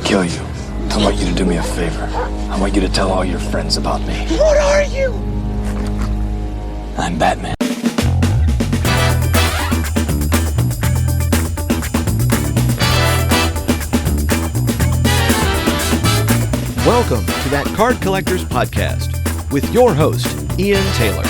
kill you. I want you to do me a favor. I want you to tell all your friends about me. What are you? I'm Batman. Welcome to That Card Collectors Podcast with your host, Ian Taylor.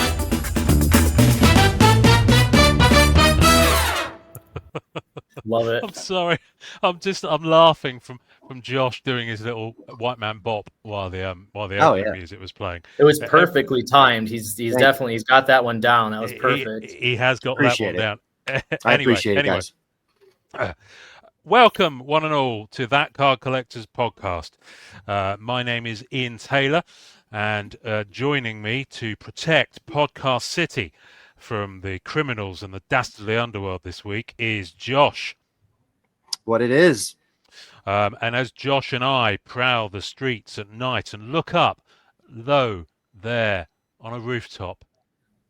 Love it. I'm sorry. I'm laughing from Josh doing his little white man bop while the opening music was playing. It was perfectly timed. He's got that one down. That was perfect. He has got Appreciate that one it. down. I appreciate it, guys. Welcome, one and all, to That Card Collectors Podcast. My name is Ian Taylor, and joining me to protect Podcast City from the criminals and the dastardly underworld this week is Josh. What it is. And as Josh and I prowl the streets at night and look up, lo, there on a rooftop,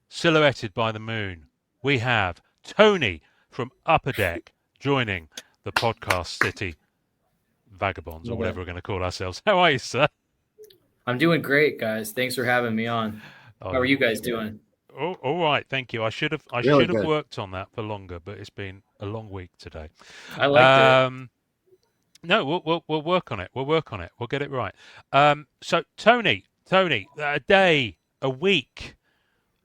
silhouetted by the moon, we have Tony from Upper Deck joining the Podcast City Vagabonds, or whatever we're going to call ourselves. How are you, sir? I'm doing great, guys. Thanks for having me on. How are you guys doing? Oh, all right, thank you. I should have good. worked on that for longer, but it's been a long week today. I liked it. No, we'll work on it. We'll work on it. We'll get it right. So Tony, a week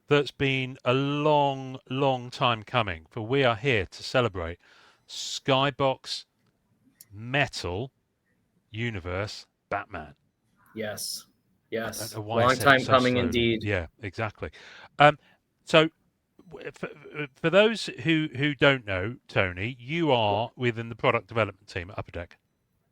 that's been a long time coming, for we are here to celebrate Skybox Metal Universe Batman. Yes. Long time coming indeed. Yeah, exactly. So for those who don't know, Tony, you are within the product development team at Upper Deck.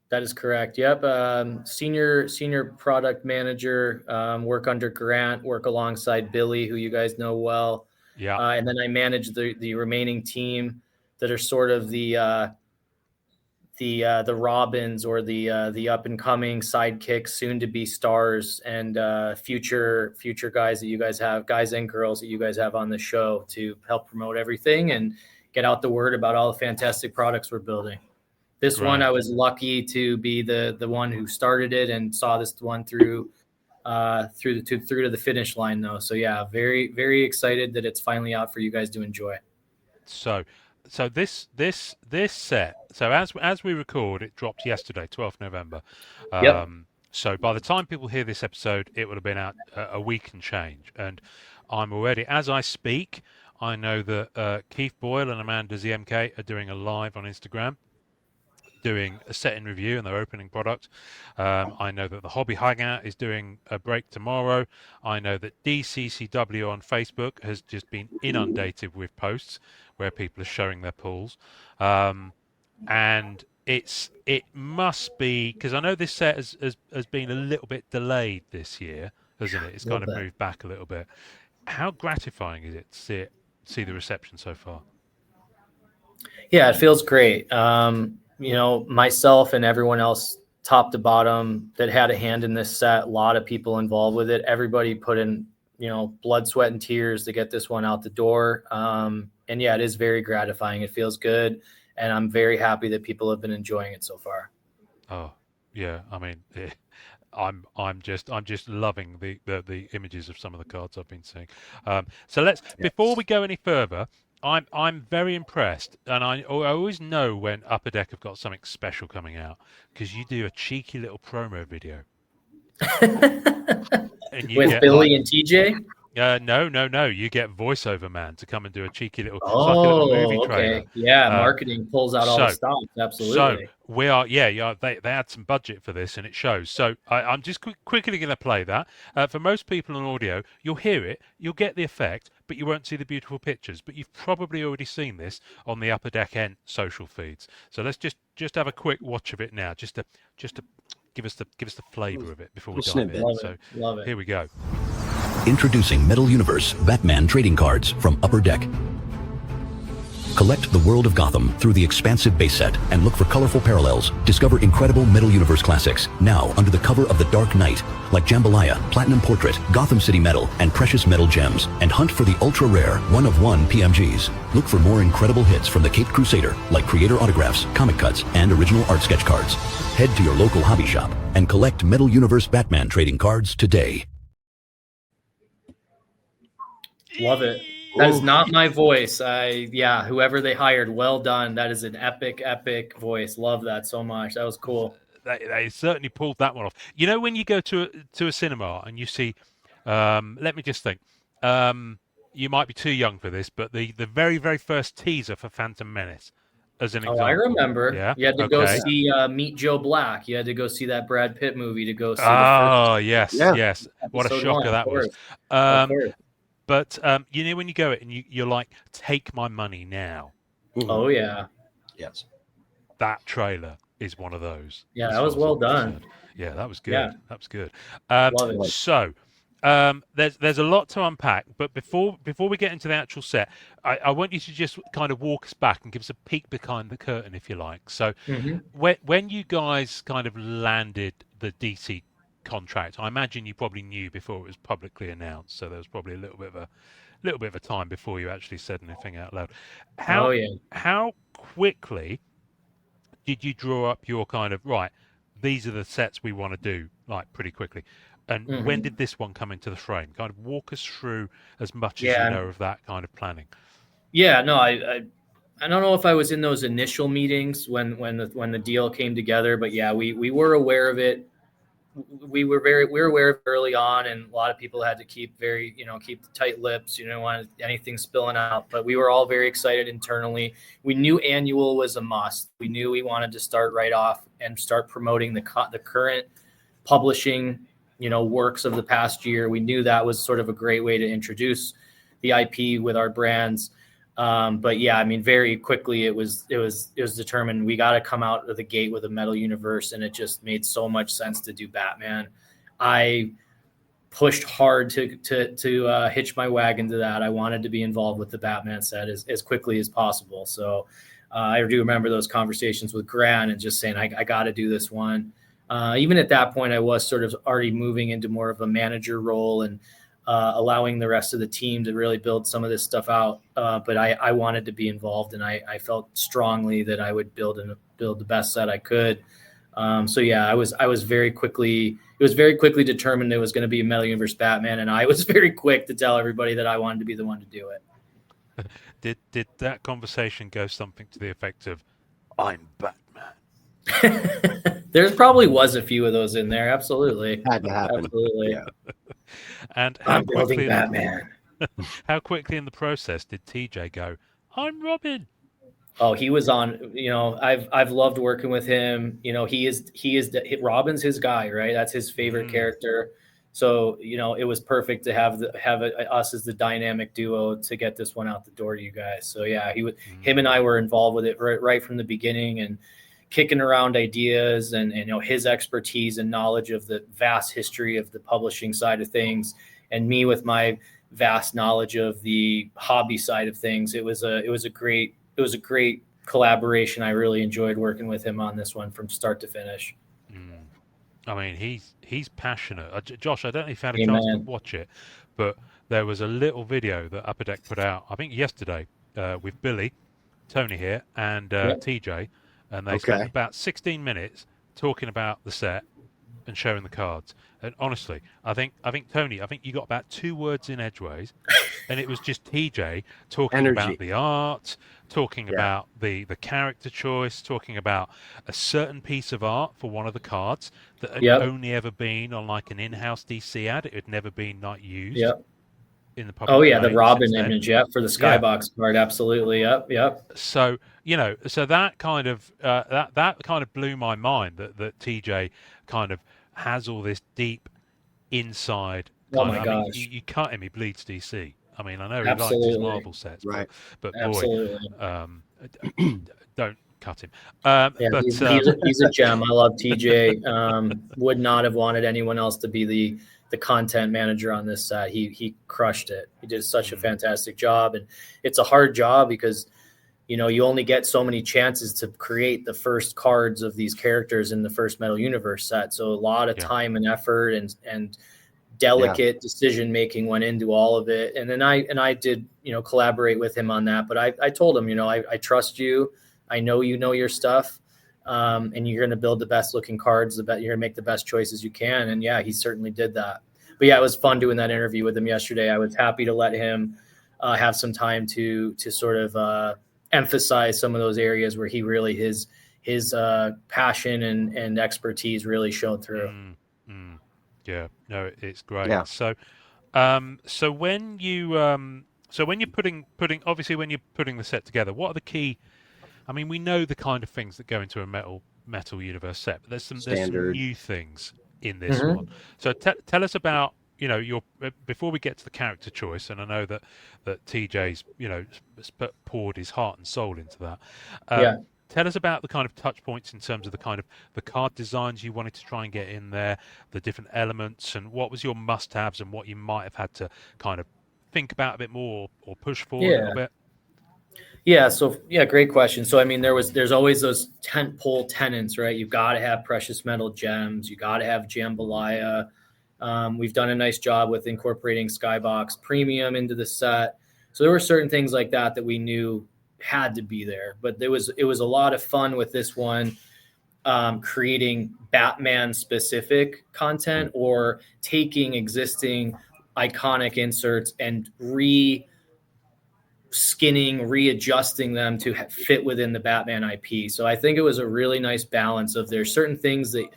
That is correct. Yep. Senior product manager, work under Grant, work alongside Billy, who you guys know well. Yeah. And then I manage the remaining team that are sort of the Robins, or the up and coming sidekicks, soon to be stars, and future guys that you guys have, guys and girls that you guys have on the show to help promote everything and get out the word about all the fantastic products we're building. This one, I was lucky to be the one who started it and saw this one through to the finish line, though. So yeah, very, very excited that it's finally out for you guys to enjoy. So this set. So as we record, it dropped yesterday, 12th November. Yep. So by the time people hear this episode, it would have been out a week and change. And I'm already, as I speak, I know that Keith Boyle and Amanda ZMK are doing a live on Instagram, doing a set in review and their opening product. I know that the Hobby Hangout is doing a break tomorrow. I know that DCCW on Facebook has just been inundated with posts where people are showing their pulls. And it must be, because I know this set has been a little bit delayed this year, hasn't it? It's kind of moved back a little bit. How gratifying is it to see the reception so far? Yeah, it feels great. Myself and everyone else, top to bottom, that had a hand in this set, a lot of people involved with it. Everybody put in, blood, sweat, and tears to get this one out the door. And yeah, it is very gratifying. It feels good. And I'm very happy that people have been enjoying it so far. Oh, yeah. I mean, I'm just loving the images of some of the cards I've been seeing. So before we go any further, I'm very impressed, and I always know when Upper Deck have got something special coming out, because you do a cheeky little promo video. With Billy and TJ? No. You get Voiceover Man to come and do a cheeky little, like a little movie trailer. Okay. Yeah, marketing pulls out all the stops. Absolutely. So we are, they had some budget for this, and it shows. So I'm just quickly going to play that. For most people on audio, you'll hear it, you'll get the effect, but you won't see the beautiful pictures. But you've probably already seen this on the Upper Deck End social feeds. So let's just have a quick watch of it now, just to give us the flavour of it before we dive in. So Love it. Here we go. Introducing Metal Universe Batman trading cards from Upper Deck. Collect the world of Gotham through the expansive base set and look for colorful parallels. Discover incredible Metal Universe classics, now under the cover of the Dark Knight, like Jambalaya, Platinum Portrait, Gotham City Metal, and Precious Metal Gems. And hunt for the ultra-rare, one-of-one PMGs. Look for more incredible hits from the Caped Crusader, like creator autographs, comic cuts, and original art sketch cards. Head to your local hobby shop and collect Metal Universe Batman trading cards today. Love it. That is not my voice. Whoever they hired, well done. That is an epic voice. Love that so much. That was cool. They certainly pulled that one off. You know, when you go to a cinema and you see, let me just think. You might be too young for this, but the very, very first teaser for Phantom Menace, as an example. I remember. Yeah. You had to go see Meet Joe Black. You had to go see that Brad Pitt movie to go see. Yes. What a shocker that was. But you know, when you go and you're like, take my money now. Oh yeah. Yes. That trailer is one of those. Yeah, that was well done. Yeah, that was good. Yeah. That was good. Love it. So there's a lot to unpack, but before we get into the actual set, I want you to just kind of walk us back and give us a peek behind the curtain, if you like. So when you guys kind of landed the DC contract, I imagine you probably knew before it was publicly announced, so there was probably a little bit of a time before you actually said anything out loud. How quickly did you draw up your kind of, right, these are the sets we want to do, like, pretty quickly? And when did this one come into the frame? Kind of walk us through as much as you know of that kind of planning. Yeah, no, I don't know if I was in those initial meetings when the deal came together, but yeah, we were aware of it. We were aware of it early on, and a lot of people had to keep keep tight lips. You don't want anything spilling out, but we were all very excited internally. We knew annual was a must. We knew we wanted to start right off and start promoting the current publishing, works of the past year. We knew that was sort of a great way to introduce the IP with our brands. But yeah, I mean, very quickly it was determined we got to come out of the gate with a Metal Universe, and it just made so much sense to do Batman. I pushed hard to hitch my wagon to that. I wanted to be involved with the Batman set as quickly as possible. So I do remember those conversations with Grant and just saying, I got to do this one. Even at that point, I was sort of already moving into more of a manager role and allowing the rest of the team to really build some of this stuff out. But I wanted to be involved, and I felt strongly that I would build the best set I could. So yeah, I was very quickly determined there was going to be a Metal Universe Batman, and I was very quick to tell everybody that I wanted to be the one to do it. Did that conversation go something to the effect of, I'm Batman? There probably was a few of those in there. Absolutely. Had to happen. Absolutely. Yeah. And I'm building Batman. How quickly in the process did TJ go, I'm Robin? Oh, he was on, I've loved working with him. Robin's his guy, right? That's his favorite character. So, it was perfect to have us as the dynamic duo to get this one out the door to you guys. So yeah, him and I were involved with it right from the beginning, and kicking around ideas and his expertise and knowledge of the vast history of the publishing side of things, and me with my vast knowledge of the hobby side of things. It was a great collaboration. I really enjoyed working with him on this one from start to finish. I mean, he's passionate. Josh, I don't know if you had a chance to watch it, but there was a little video that Upper Deck put out, I think yesterday, with Billy, Tony here, and TJ. And they spent about 16 minutes talking about the set and showing the cards. And honestly, I think Tony, you got about 2 words in edgeways, and it was just TJ talking about the art, talking about the character choice, talking about a certain piece of art for one of the cards that had only ever been on like an in-house DC ad. It had never been used. In the public the Robin image, for the Skybox card, absolutely, yep. So so that kind of blew my mind that TJ kind of has all this deep inside. Gosh! I mean, you cut him, he bleeds DC. I mean, I know he likes his Marvel sets, right? But boy, don't cut him. He's a gem. I love TJ. Would not have wanted anyone else to be the content manager on this set. He crushed it. He did such a fantastic job, and it's a hard job because you only get so many chances to create the first cards of these characters in the first Metal Universe set. So a lot of time and effort and delicate decision making went into all of it. And then I did, collaborate with him on that. But I told him, I trust you. I know you know your stuff. And you're going to build the best looking cards. You're going to make the best choices you can. And he certainly did that. But it was fun doing that interview with him yesterday. I was happy to let him have some time to sort of emphasize some of those areas where he really his passion and expertise really showed through. Yeah, no, it's great. Yeah. So when you're putting obviously when you're putting the set together, what are the key? I mean, we know the kind of things that go into a metal universe set, but there's some new things in this one. So tell us about your before we get to the character choice, and I know that TJ's poured his heart and soul into that. Tell us about the kind of touch points in terms of the kind of the card designs you wanted to try and get in there, the different elements, and what was your must-haves and what you might have had to kind of think about a bit more or push for a little bit. Great question. So I mean, there's always those tentpole tenants, right? You've got to have precious metal gems. You got to have jambalaya. We've done a nice job with incorporating Skybox Premium into the set. So there were certain things like that we knew had to be there. But it was a lot of fun with this one, creating Batman specific content or taking existing iconic inserts and readjusting them to fit within the Batman IP. So I think it was a really nice balance of there's certain things that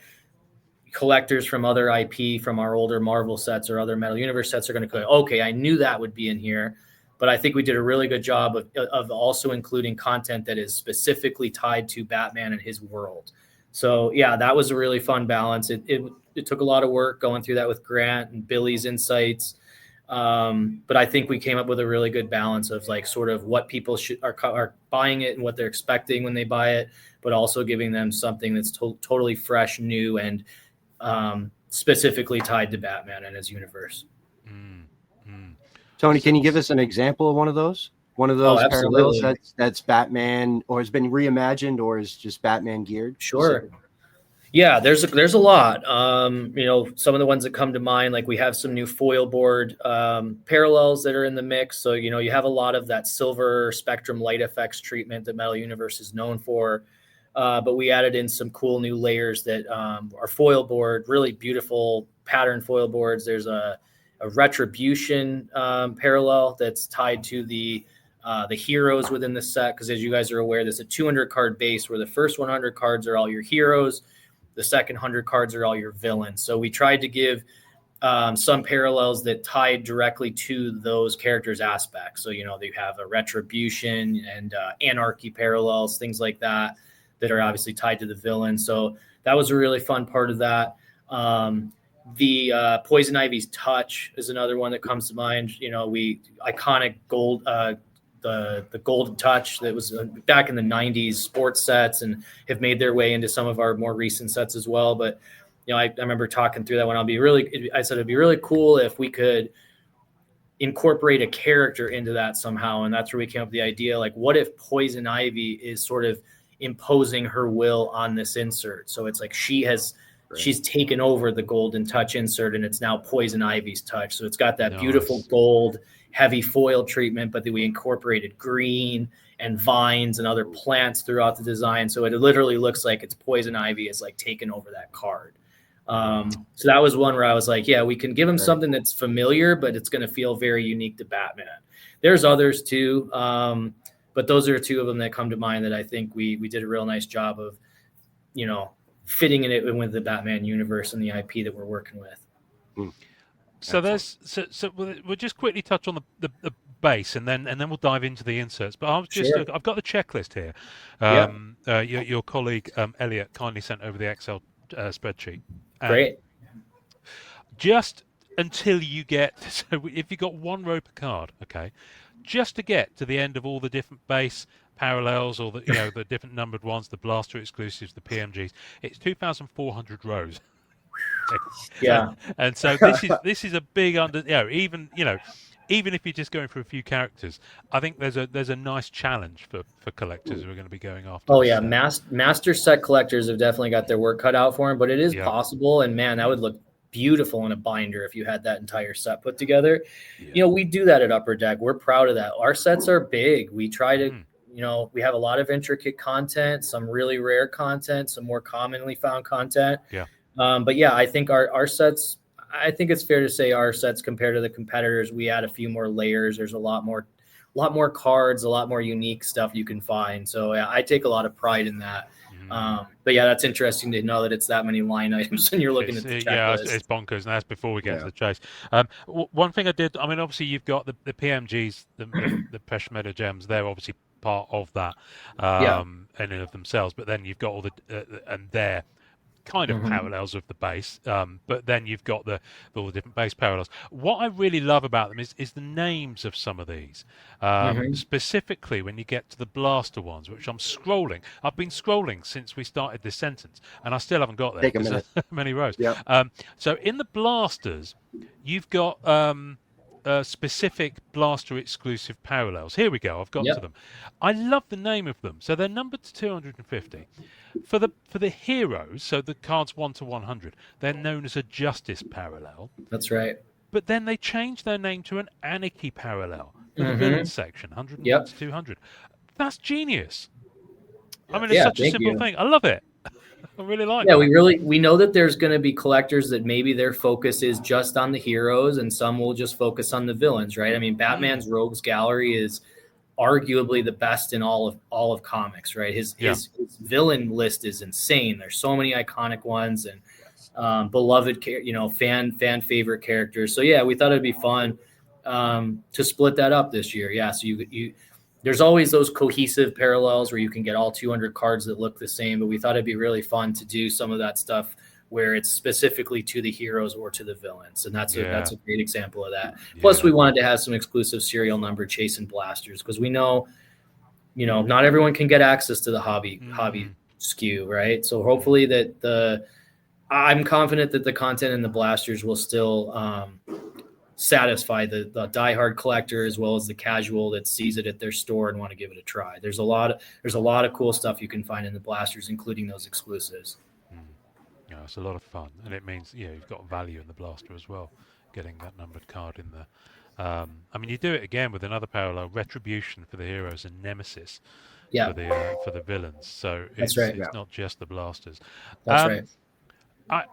collectors from other IP, from our older Marvel sets or other Metal Universe sets are going to go, okay, I knew that would be in here. But I think we did a really good job of also including content that is specifically tied to Batman and his world. So that was a really fun balance. It took a lot of work going through that with Grant and Billy's insights. But I think we came up with a really good balance of like sort of what people are buying it and what they're expecting when they buy it, but also giving them something that's totally fresh, new, and specifically tied to Batman and his universe. Tony, can you give us an example of one of those? One of those parallels that's Batman or has been reimagined or is just Batman geared? Sure. Yeah, there's a lot. Some of the ones that come to mind, like we have some new foil board parallels that are in the mix. So, you have a lot of that silver spectrum light effects treatment that Metal Universe is known for. But we added in some cool new layers that are foil board, really beautiful pattern foil boards. There's a retribution parallel that's tied to the heroes within the set. Because as you guys are aware, there's a 200 card base where the first 100 cards are all your heroes. The second 100 cards are all your villains. So we tried to give some parallels that tied directly to those characters' aspects. So, they have a retribution and anarchy parallels, things like that are obviously tied to the villain. So that was a really fun part of that. The Poison Ivy's touch is another one that comes to mind. Iconic gold, the golden touch that was back in the 90s sports sets and have made their way into some of our more recent sets as well. But, I remember talking through that one. I said, it'd be really cool if we could incorporate a character into that somehow. And that's where we came up with the idea, like, what if Poison Ivy is sort of imposing her will on this insert? So it's like she's taken over the golden touch insert and it's now Poison Ivy's touch. So it's got that beautiful gold heavy foil treatment, but then we incorporated green and vines and other plants throughout the design. So it literally looks like it's Poison Ivy is like taken over that card. So that was one where I was like, we can give him something that's familiar, but it's going to feel very unique to Batman. There's others too. But those are two of them that come to mind that I think we did a real nice job of, fitting in it with the Batman universe and the IP that we're working with. So we'll just quickly touch on the base and then we'll dive into the inserts. But I've got the checklist here. Your colleague Elliot kindly sent over the Excel spreadsheet. Great. Just until you get, so if you got one row per card, okay, just to get to the end of all the different base parallels or the different numbered ones, the blaster exclusives, the PMGs, it's 2,400 rows. Yeah. And so this is a big even if you're just going for a few characters, I think there's a nice challenge for collectors who are going to be going after. Oh yeah, master set collectors have definitely got their work cut out for them, but it is possible, and man, that would look beautiful in a binder if you had that entire set put together. You know, we do that at Upper Deck. We're proud of that. Our sets are big. We try to, you know, we have a lot of intricate content, some really rare content, some more commonly found content. Yeah. But yeah, I think our sets, I think it's fair to say our sets compared to the competitors, we add a few more layers. There's a lot more cards, a lot more unique stuff you can find. So yeah, I take a lot of pride in that. But yeah, that's interesting to know that it's that many line items when you're looking at the checklist. Yeah, it's bonkers, and that's before we get to the chase. One thing I did, I mean, obviously you've got the PMGs, the Precious Metal Gems. They're obviously part of that, in and of themselves. But then you've got all the and they're kind of parallels of the base, but then you've got all the different base parallels. What I really love about them is the names of some of these, specifically when you get to the blaster ones, which I've been scrolling since we started this sentence, and I still haven't got there. Take a minute. Many rows. Yep. So in the blasters, you've got specific blaster exclusive parallels. Here we go. I've got to them. I love the name of them. So they're numbered to 250. For the heroes, so the cards 1 to 100, they're known as a Justice parallel. That's right. But then they changed their name to an Anarchy parallel for the villain section, 101 to 200. That's genius. I mean, it's such a simple thing. I love it. I really like it. We know that there's going to be collectors that maybe their focus is just on the heroes, and some will just focus on the villains, right? I mean, Batman's Rogues Gallery is arguably the best in all of comics, right? His villain list is insane. There's so many iconic ones and beloved, fan favorite characters. So yeah, we thought it'd be fun to split that up this year. Yeah, so you there's always those cohesive parallels where you can get all 200 cards that look the same, but we thought it'd be really fun to do some of that stuff where it's specifically to the heroes or to the villains. And that's a great example of that. Yeah. Plus we wanted to have some exclusive serial number chasing blasters, because we know, not everyone can get access to the hobby SKU, right? So hopefully I'm confident that the content in the blasters will still satisfy the diehard collector as well as the casual that sees it at their store and want to give it a try. There's a lot of cool stuff you can find in the blasters, including those exclusives. Yeah, it's a lot of fun, and it means you've got value in the blaster as well, getting that numbered card in there. I mean, you do it again with another parallel: Retribution for the heroes and Nemesis for the villains. So it's not just the blasters. That's right.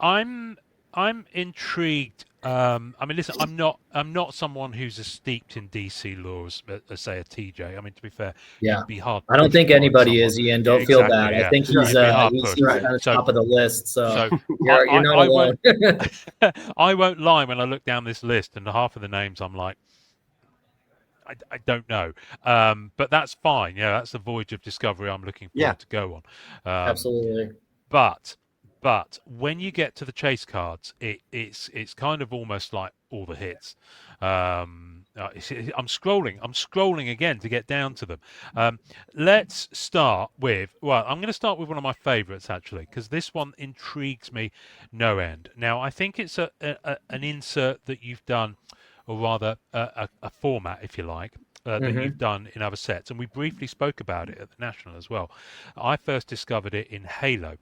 I'm intrigued. I mean, listen, I'm not someone who's as steeped in DC laws as say a TJ. I mean, to be fair, it'd be hard. I don't think anybody is, Ian. Don't feel bad. I think he's on the top of the list. So you're not alone. I won't lie when I look down this list, and half of the names I'm like, I don't know. But that's fine. Yeah, that's the voyage of discovery I'm looking forward to go on. Absolutely. But when you get to the chase cards, it's kind of almost like all the hits. I'm scrolling again to get down to them. Let's start with, I'm going to start with one of my favorites, actually, because this one intrigues me no end. Now, I think it's an insert that you've done, or rather a format, if you like, that you've done in other sets. And we briefly spoke about it at the National as well. I first discovered it in Halo,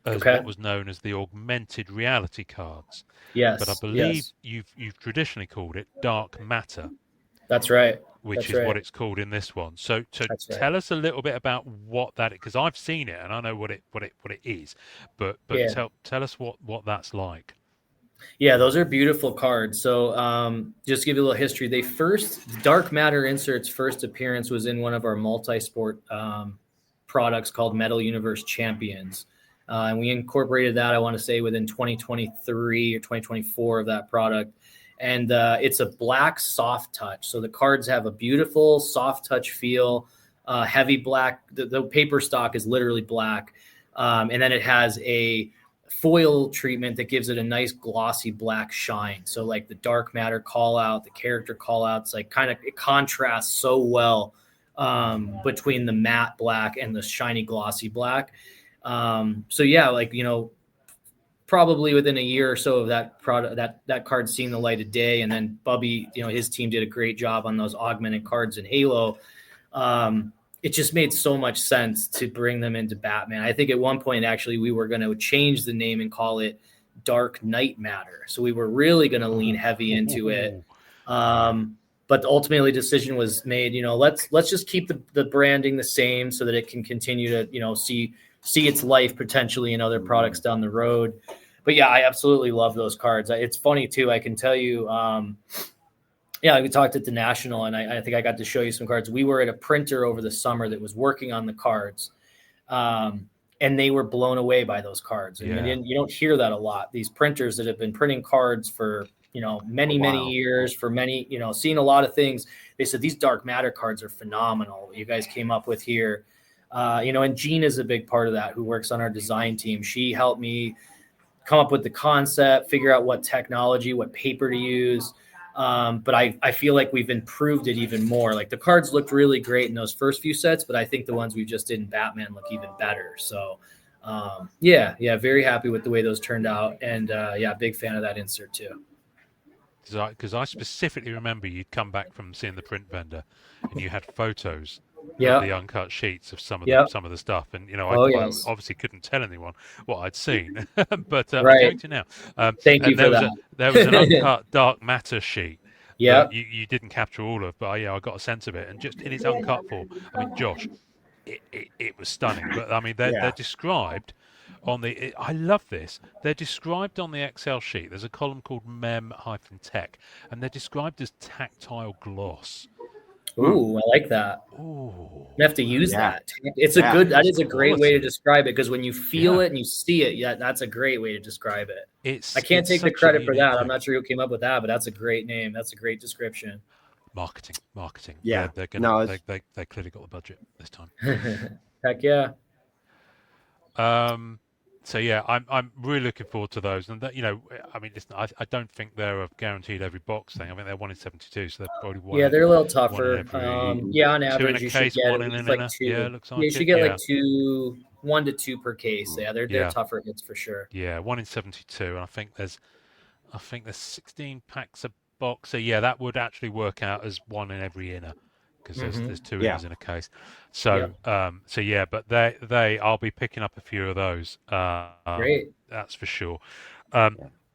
as what was known as the augmented reality cards. Yes. But I believe you've traditionally called it dark matter. That's right. Which is what it's called in this one. So tell us a little bit about what that is, because I've seen it and I know what it is. But tell us what that's like. Yeah, those are beautiful cards. So just to give you a little history, the dark matter insert's first appearance was in one of our multi-sport products called Metal Universe Champions. And we incorporated that, I want to say, within 2023 or 2024 of that product. And it's a black soft touch. So the cards have a beautiful soft touch feel, heavy black. The paper stock is literally black. And then it has a foil treatment that gives it a nice glossy black shine. So like the dark matter call out, the character call outs, like it contrasts so well between the matte black and the shiny glossy black. So yeah, probably within a year or so of that product, that card seeing the light of day. And then Bubby, his team did a great job on those augmented cards in Halo. It just made so much sense to bring them into Batman. I think at one point, actually, we were going to change the name and call it Dark Knight Matter. So we were really going to lean heavy into it. But ultimately, decision was made, let's just keep the branding the same so that it can continue to, see its life potentially in other products down the road. But yeah, I absolutely love those cards. It's funny too. I can tell you, we talked at the National, and I think I got to show you some cards. We were at a printer over the summer that was working on the cards, and they were blown away by those cards. And you don't hear that a lot. These printers that have been printing cards for many years, for many, seeing a lot of things. They said these dark matter cards are phenomenal. What you guys came up with here. And Jean is a big part of that, who works on our design team. She helped me come up with the concept, figure out what technology, what paper to use. But I feel like we've improved it even more. Like the cards looked really great in those first few sets, but I think the ones we just did in Batman look even better. So, very happy with the way those turned out. And big fan of that insert too. Because I specifically remember you'd come back from seeing the print vendor and you had photos of the uncut sheets of some of the stuff, and I obviously couldn't tell anyone what I'd seen, but I'm going to now. Thank you for that. There was an uncut dark matter sheet. Yeah, you didn't capture all of, but I got a sense of it, and just in its uncut form. I mean, Josh, it was stunning. But I mean, they're described on the. I love this. They're described on the Excel sheet. There's a column called Mem-Tech, and they're described as tactile gloss. Ooh, I like that. Ooh, you have to use that. It's a good. That is a great way to describe it, because when you feel it and you see it, that's a great way to describe it. I can't take the credit for that. I'm not sure who came up with that, but that's a great name. That's a great description. Marketing. Yeah, they're gonna. They clearly got the budget this time. Heck yeah. So yeah, I'm really looking forward to those, and that I mean, listen, I don't think they're a guaranteed every box thing. I think they're 1 in 72, so they're probably one. Yeah, they're a little tougher. On two average, in a you case, should get one in like an 2. Yeah, it looks like you should get like 1 to 2 per case. Yeah, they're tougher hits for sure. Yeah, 1 in 72, and I think there's 16 packs a box. So yeah, that would actually work out as 1 in every inner, because there's 2 inners in a case. So but I'll be picking up a few of those. Great. That's for sure.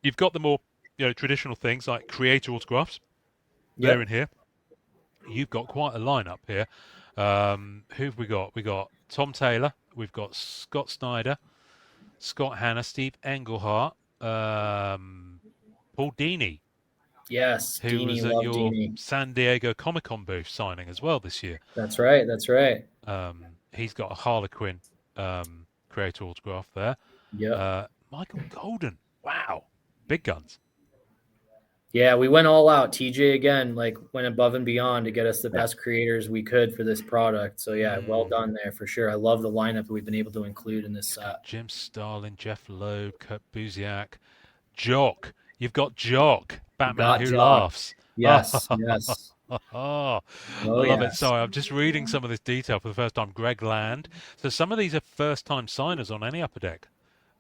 You've got the more traditional things like creator autographs. They're in here. You've got quite a lineup here. Who have we got? We got Tom Taylor. We've got Scott Snyder, Scott Hanna, Steve Englehart, Paul Dini. Yes, who Dini, was at your Dini. San Diego Comic-Con booth signing as well this year. That's right. He's got a Harlequin creator autograph there. Yeah. Michael Golden. Wow. Big guns. Yeah, we went all out. TJ again, went above and beyond to get us the best creators we could for this product. So yeah, well done there for sure. I love the lineup that we've been able to include in this set. Jim Starlin, Jeff Loeb, Kurt Busiak, Jock. You've got Jock, Batman Who Laughs. Yes, yes. I love it. Sorry, I'm just reading some of this detail for the first time. Greg Land. So some of these are first-time signers on any Upper Deck.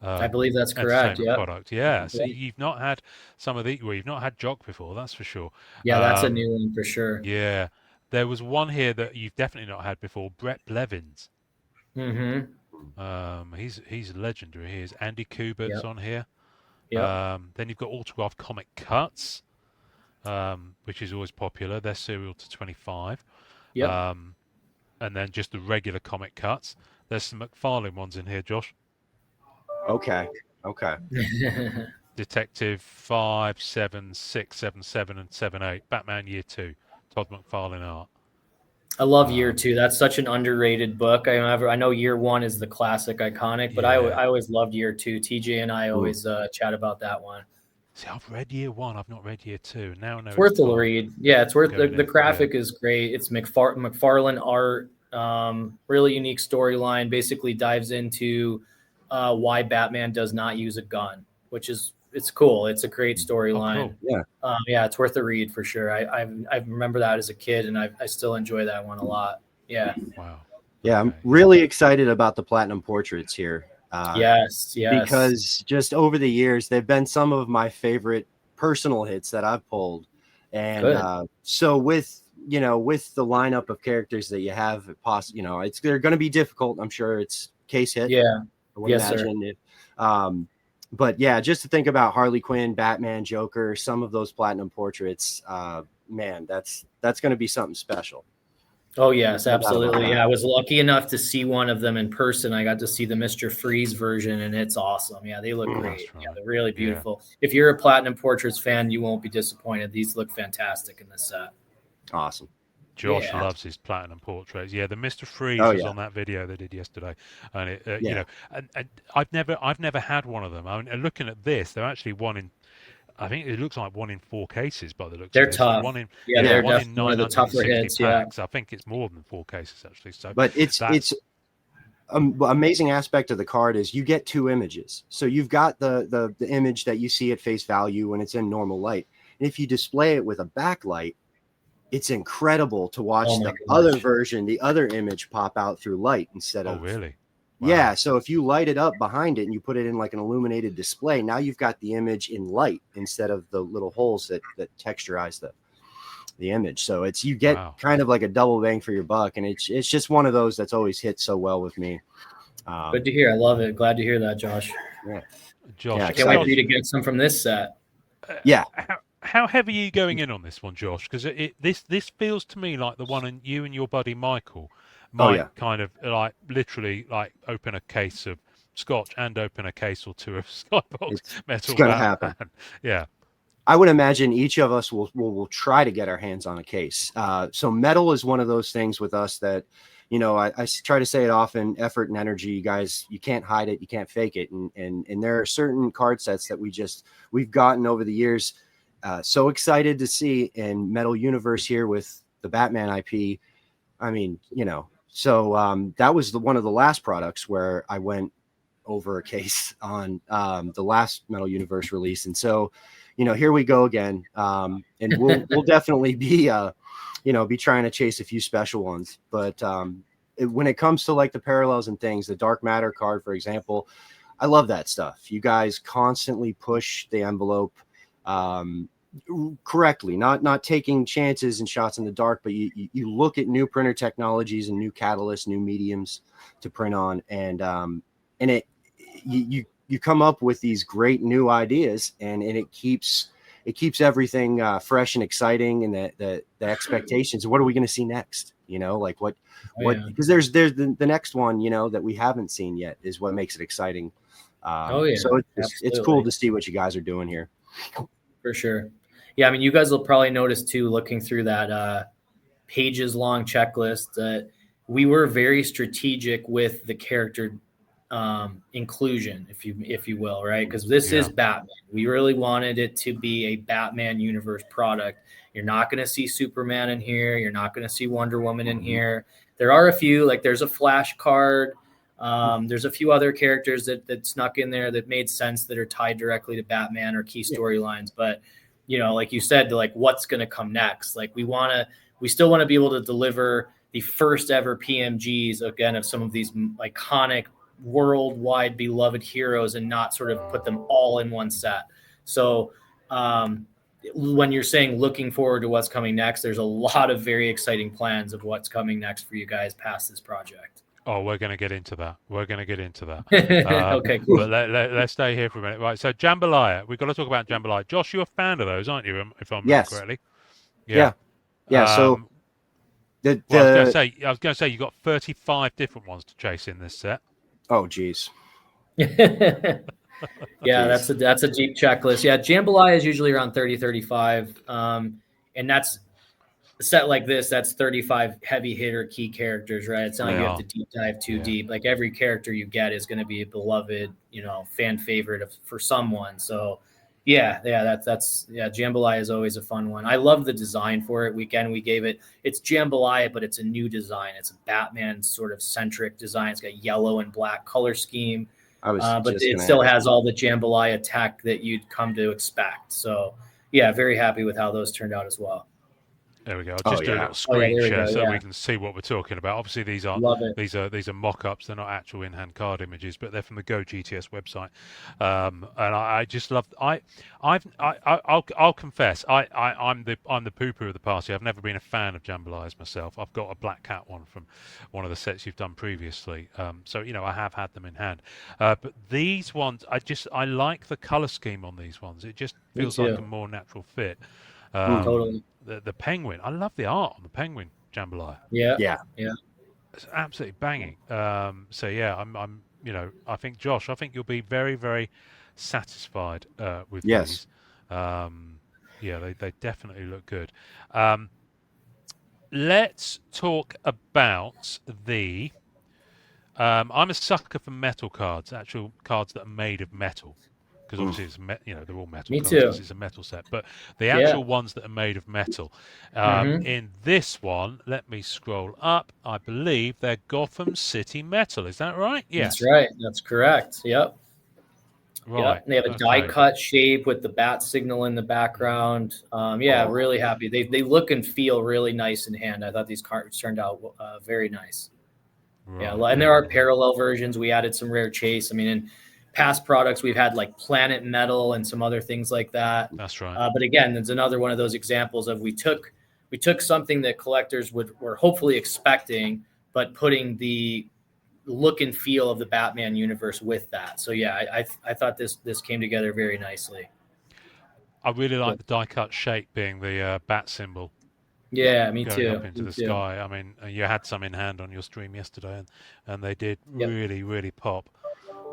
I believe that's correct. Yeah. Product. Yeah. So you've not had some of the. Well, you've not had Jock before. That's for sure. Yeah, that's a new one for sure. Yeah. There was one here that you've definitely not had before. Brett Blevins. Mm-hmm. He's legendary. Here's Andy Kubert's on here. Yeah. Then you've got autographed comic cuts, which is always popular. They're serial to 25. Yeah. And then just the regular comic cuts. There's some McFarlane ones in here, Josh. Okay. Detective 5, 7, 6, 7, 7, and 7, 8. Batman Year 2. Todd McFarlane art. I love Year 2. That's such an underrated book. I know Year 1 is the classic, iconic, but I always loved Year 2. TJ and I always chat about that one. See, I've read Year 1. I've not read Year 2. Now I know it's worth the read. Yeah, it's worth the graphic is great. It's McFarlane art. Really unique storyline. Basically dives into why Batman does not use a gun, which is it's cool. It's a great storyline. Oh, cool. Yeah, it's worth a read for sure. I remember that as a kid, and I still enjoy that one a lot. Yeah. Wow. Yeah, I'm really excited about the Platinum portraits here. Yes. Because just over the years, they've been some of my favorite personal hits that I've pulled. And so with the lineup of characters that you have, they're going to be difficult. I'm sure it's case hit. Yeah. I would imagine it. But yeah, just to think about Harley Quinn, Batman, Joker, some of those platinum portraits, man, that's going to be something special. Oh yes, absolutely. Yeah, I was lucky enough to see one of them in person. I got to see the Mr. Freeze version, and it's awesome. Yeah, they look great. Right. Yeah, they're really beautiful. Yeah. If you're a Platinum Portraits fan, you won't be disappointed. These look fantastic in this set. Awesome. Josh loves his Platinum Portraits. Yeah, the Mr. Freeze was on that video they did yesterday, and it, you know, and I've never had one of them. I mean, looking at this, they're actually one in. I think it looks like 1 in 4 cases by the looks. They're of this. tough. One in, they're one in one of the tougher hits. packs. I think it's more than 4 cases actually. So, but it's amazing aspect of the card is you get 2 images. So you've got the image that you see at face value when it's in normal light, and if you display it with a backlight, it's incredible to watch other version, the other image pop out through light instead of. Oh, really? Wow. Yeah, so if you light it up behind it and you put it in like an illuminated display, now you've got the image in light instead of the little holes that texturize the image. So you get kind of like a double bang for your buck, and it's just one of those that's always hit so well with me. Good to hear. I love it. Glad to hear that, Josh. Yeah. Josh, I can't wait for you to get some from this set. Yeah. How heavy are you going in on this one, Josh? Because this feels to me like the one and you and your buddy Michael might kind of like literally like open a case of scotch and open a case or 2 of Skybox Metal. It's going to happen. Yeah. I would imagine each of us will try to get our hands on a case. So metal is one of those things with us that, I try to say it often, effort and energy, you guys, you can't hide it. You can't fake it. And there are certain card sets that we've gotten over the years. So excited to see in Metal Universe here with the Batman IP. I mean, so that was one of the last products where I went over a case on the last Metal Universe release. And so, here we go again. And we'll definitely be trying to chase a few special ones. But when it comes to like the parallels and things, the Dark Matter card, for example, I love that stuff. You guys constantly push the envelope correctly, not taking chances and shots in the dark, but you look at new printer technologies and new catalysts, new mediums to print on, and you come up with these great new ideas, and it keeps everything fresh and exciting, and the expectations. What are we going to see next? Like what because there's the next one that we haven't seen yet is what makes it exciting. So it's cool to see what you guys are doing here. For sure. Yeah, I mean, you guys will probably notice too, looking through that pages long checklist, that we were very strategic with the character inclusion, if you will, right? Because this is Batman. We really wanted it to be a Batman universe product. You're not going to see Superman in here. You're not going to see Wonder Woman in here. There are a few, like there's a Flash card. There's a few other characters that snuck in there that made sense that are tied directly to Batman or key storylines. But, like you said, like what's going to come next? Like we still want to be able to deliver the first ever PMGs again of some of these iconic worldwide beloved heroes and not sort of put them all in one set. So when you're saying looking forward to what's coming next, there's a lot of very exciting plans of what's coming next for you guys past this project. Oh, we're going to get into that. Okay, cool. But let's stay here for a minute. Right, so Jambalaya. We've got to talk about Jambalaya. Josh, you're a fan of those, aren't you, if I'm remembering correctly? Yeah. So I was going to say you've got 35 different ones to chase in this set. Oh, geez. Yeah, that's a deep checklist. Yeah, Jambalaya is usually around 30, 35. And that's a set like this, that's 35 heavy hitter key characters, right? It's not like you have to deep dive too deep. Like every character you get is going to be a beloved, fan favorite for someone. So Jambalaya is always a fun one. I love the design for it. It's Jambalaya, but it's a new design. It's a Batman sort of centric design. It's got yellow and black color scheme. But it still has all the Jambalaya tech that you'd come to expect. So, very happy with how those turned out as well. There we go. I'll Oh, just do a yeah. little screen there we share go, so yeah. we can see what we're talking about. Obviously, these are Love it. these are mock-ups. They're not actual in-hand card images, but they're from the Go GTS website. And I just love. I'll confess. I'm the poo-poo of the party. I've never been a fan of jambalayas myself. I've got a Black Cat one from one of the sets you've done previously. So I have had them in hand. But these ones, I like the color scheme on these ones. It just Me feels like too. a more natural fit. Totally. The penguin, I love the art on the penguin jambalaya. Yeah. Yeah. Yeah. It's absolutely banging. So yeah, I'm I think Josh, you'll be very, very satisfied with Yes. these. Yeah, they definitely look good. Let's talk about the. I'm a sucker for metal cards, actual cards that are made of metal. Because obviously it's they're all metal Me cards too. because it's a metal set, but the actual ones that are made of metal. In this one, let me scroll up. I believe they're Gotham City metal. Is that right? Yes. That's right. That's correct. Yep. Right. Yep. They have a die cut shape with the bat signal in the background. Really happy. They look and feel really nice in hand. I thought these cards turned out very nice. Right. Yeah, and there are parallel versions. We added some rare chase. I mean, in past products, we've had like Planet Metal and some other things like that. That's right. But again, it's another one of those examples of we took something that collectors were hopefully expecting, but putting the look and feel of the Batman universe with that. So yeah, I thought this came together very nicely. I really like the die cut shape being the bat symbol. Yeah, me going too. up into the sky. I mean, you had some in hand on your stream yesterday, and they did really, really pop.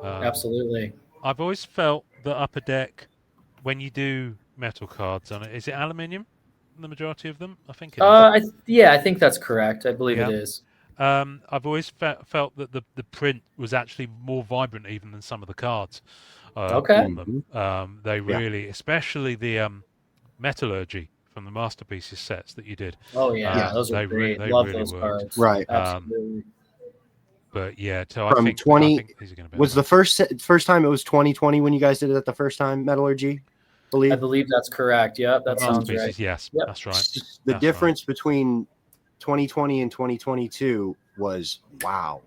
Absolutely. I've always felt that Upper Deck, when you do metal cards on it, is it aluminium? The majority of them, I think it is. I think that's correct. I believe it is. I've always felt that the print was actually more vibrant even than some of the cards. On them. They really, especially the metallurgy from the Masterpieces sets that you did. Oh yeah, those are great. Love really those worked. cards. Right. Absolutely. But yeah, so From I think 20 these are going to be was the first time it was 2020 when you guys did it the first time, Metallurgy? I believe that's correct. Yep, that sounds right. Yes, yep. That's right. The difference between 2020 and 2022 was wow.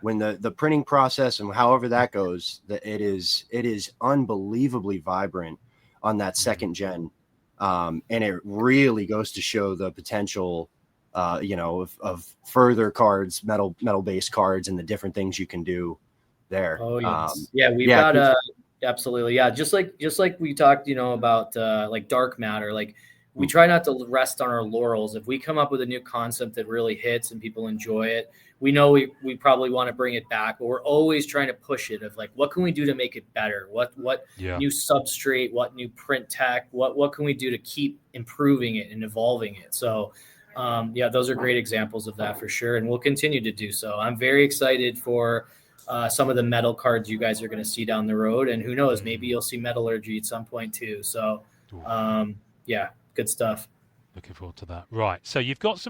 When the printing process and however that goes, that it is unbelievably vibrant on that second gen, and it really goes to show the potential, of further cards, metal based cards, and the different things you can do there. Oh yes, we've got absolutely, yeah. Just like we talked, about like dark matter, like. We try not to rest on our laurels. If we come up with a new concept that really hits and people enjoy it, we know we probably want to bring it back, but we're always trying to push it of like, what can we do to make it better? What new substrate, what new print tech, what can we do to keep improving it and evolving it? So those are great examples of that for sure. And we'll continue to do so. I'm very excited for some of the metal cards you guys are going to see down the road. And who knows, maybe you'll see metallurgy at some point too. So good stuff. Looking forward to that. Right. So you've got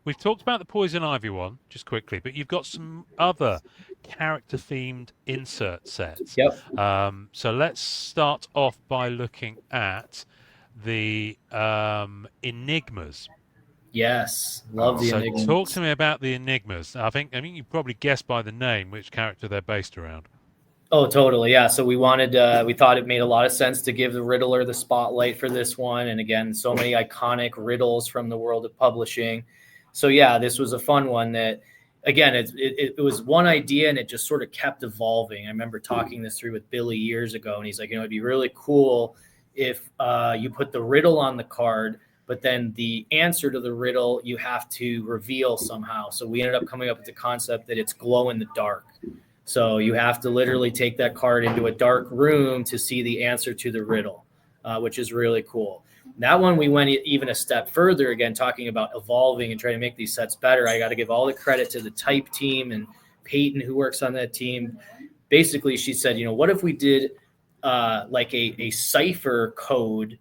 we've talked about the Poison Ivy one just quickly, but you've got some other character themed insert sets. Yep. So let's start off by looking at the Enigmas. Yes. Love the Enigmas. So talk to me about the Enigmas. I think you probably guessed by the name which character they're based around. Oh, totally. Yeah. So we thought it made a lot of sense to give the Riddler the spotlight for this one. And again, so many iconic riddles from the world of publishing. So yeah, this was a fun one that, again, it was one idea and it just sort of kept evolving. I remember talking this through with Billy years ago, and he's like, it'd be really cool if you put the riddle on the card, but then the answer to the riddle you have to reveal somehow. So we ended up coming up with the concept that it's glow in the dark. So you have to literally take that card into a dark room to see the answer to the riddle, which is really cool. That one, we went even a step further, again, talking about evolving and trying to make these sets better. I got to give all the credit to the type team and Peyton, who works on that team. Basically, she said, what if we did like a cipher code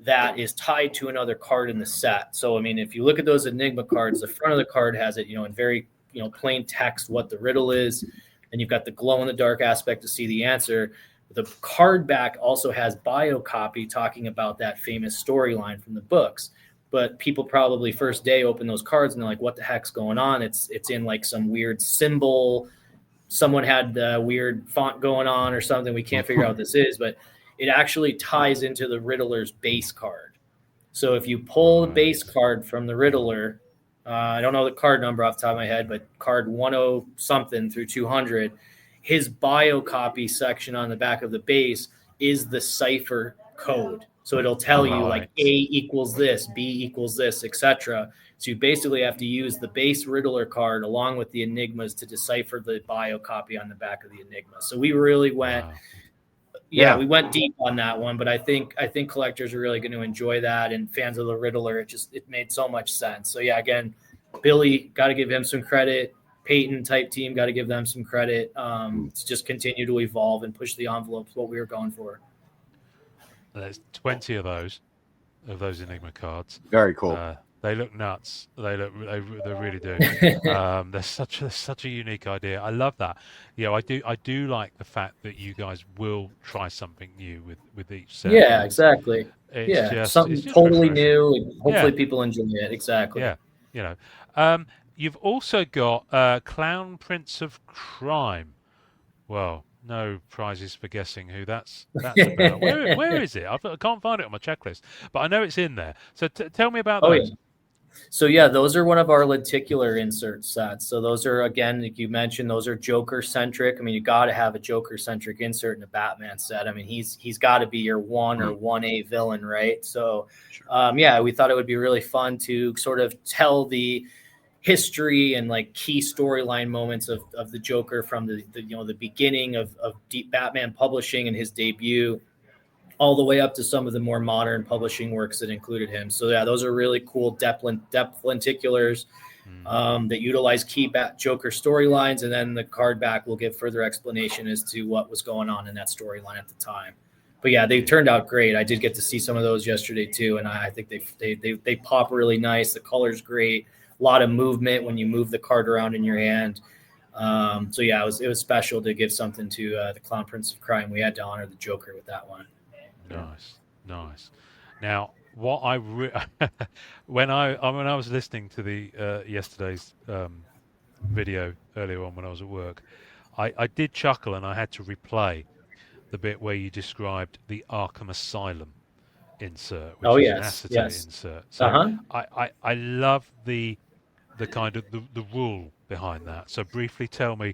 that is tied to another card in the set? So, I mean, if you look at those Enigma cards, the front of the card has it, in very, plain text what the riddle is. And you've got the glow in the dark aspect to see the answer. The card back also has bio copy talking about that famous storyline from the books. but people probably first day open those cards and they're like, what the heck's going on? It's in like some weird symbol. Someone had the weird font going on or something. We can't figure out what this is, but it actually ties into the Riddler's base card. So if you pull the base card from the Riddler, I don't know the card number off the top of my head, but card 10 something through 200, his bio copy section on the back of the base is the cipher code. So it'll tell you like A equals this, B equals this, etc. So you basically have to use the base Riddler card along with the Enigmas to decipher the bio copy on the back of the Enigma. So we really went, we went deep on that one. But I think collectors are really going to enjoy that, and fans of the Riddler. It made so much sense. So yeah, again, Billy, got to give him some credit. Peyton type team, got to give them some credit to just continue to evolve and push the envelope. What we were going for. There's 20 of those Enigma cards. Very cool. They look nuts. They really do. They're such a unique idea. I love that. I do like the fact that you guys will try something new with each set. Yeah, exactly. It's something totally new, and hopefully people enjoy it. Exactly. Yeah. You've also got Clown Prince of Crime. Well, no prizes for guessing who that's about. Where is it? I can't find it on my checklist, but I know it's in there. So tell me about those. Yeah. So yeah, those are one of our lenticular insert sets. So those are, again, like you mentioned, those are Joker centric. I mean, you got to have a Joker centric insert in a Batman set. I mean, he's got to be your 1 or 1A villain, right? So we thought it would be really fun to sort of tell the history and like key storyline moments of the Joker from the beginning of Deep Batman publishing and his debut, all the way up to some of the more modern publishing works that included him. So yeah, those are really cool depth lenticulars that utilize key Joker storylines, and then the card back will give further explanation as to what was going on in that storyline at the time. But yeah, they turned out great. I did get to see some of those yesterday too, and I think they pop really nice. The color's great. A lot of movement when you move the card around in your hand. So yeah, it was special to give something to the Clown Prince of Crime. We had to honor the Joker with that one. Nice. Now, what when I was listening to the yesterday's video earlier on when I was at work, I did chuckle, and I had to replay the bit where you described the Arkham Asylum insert, which is an acetate insert. So I love the kind of the rule behind that. So briefly tell me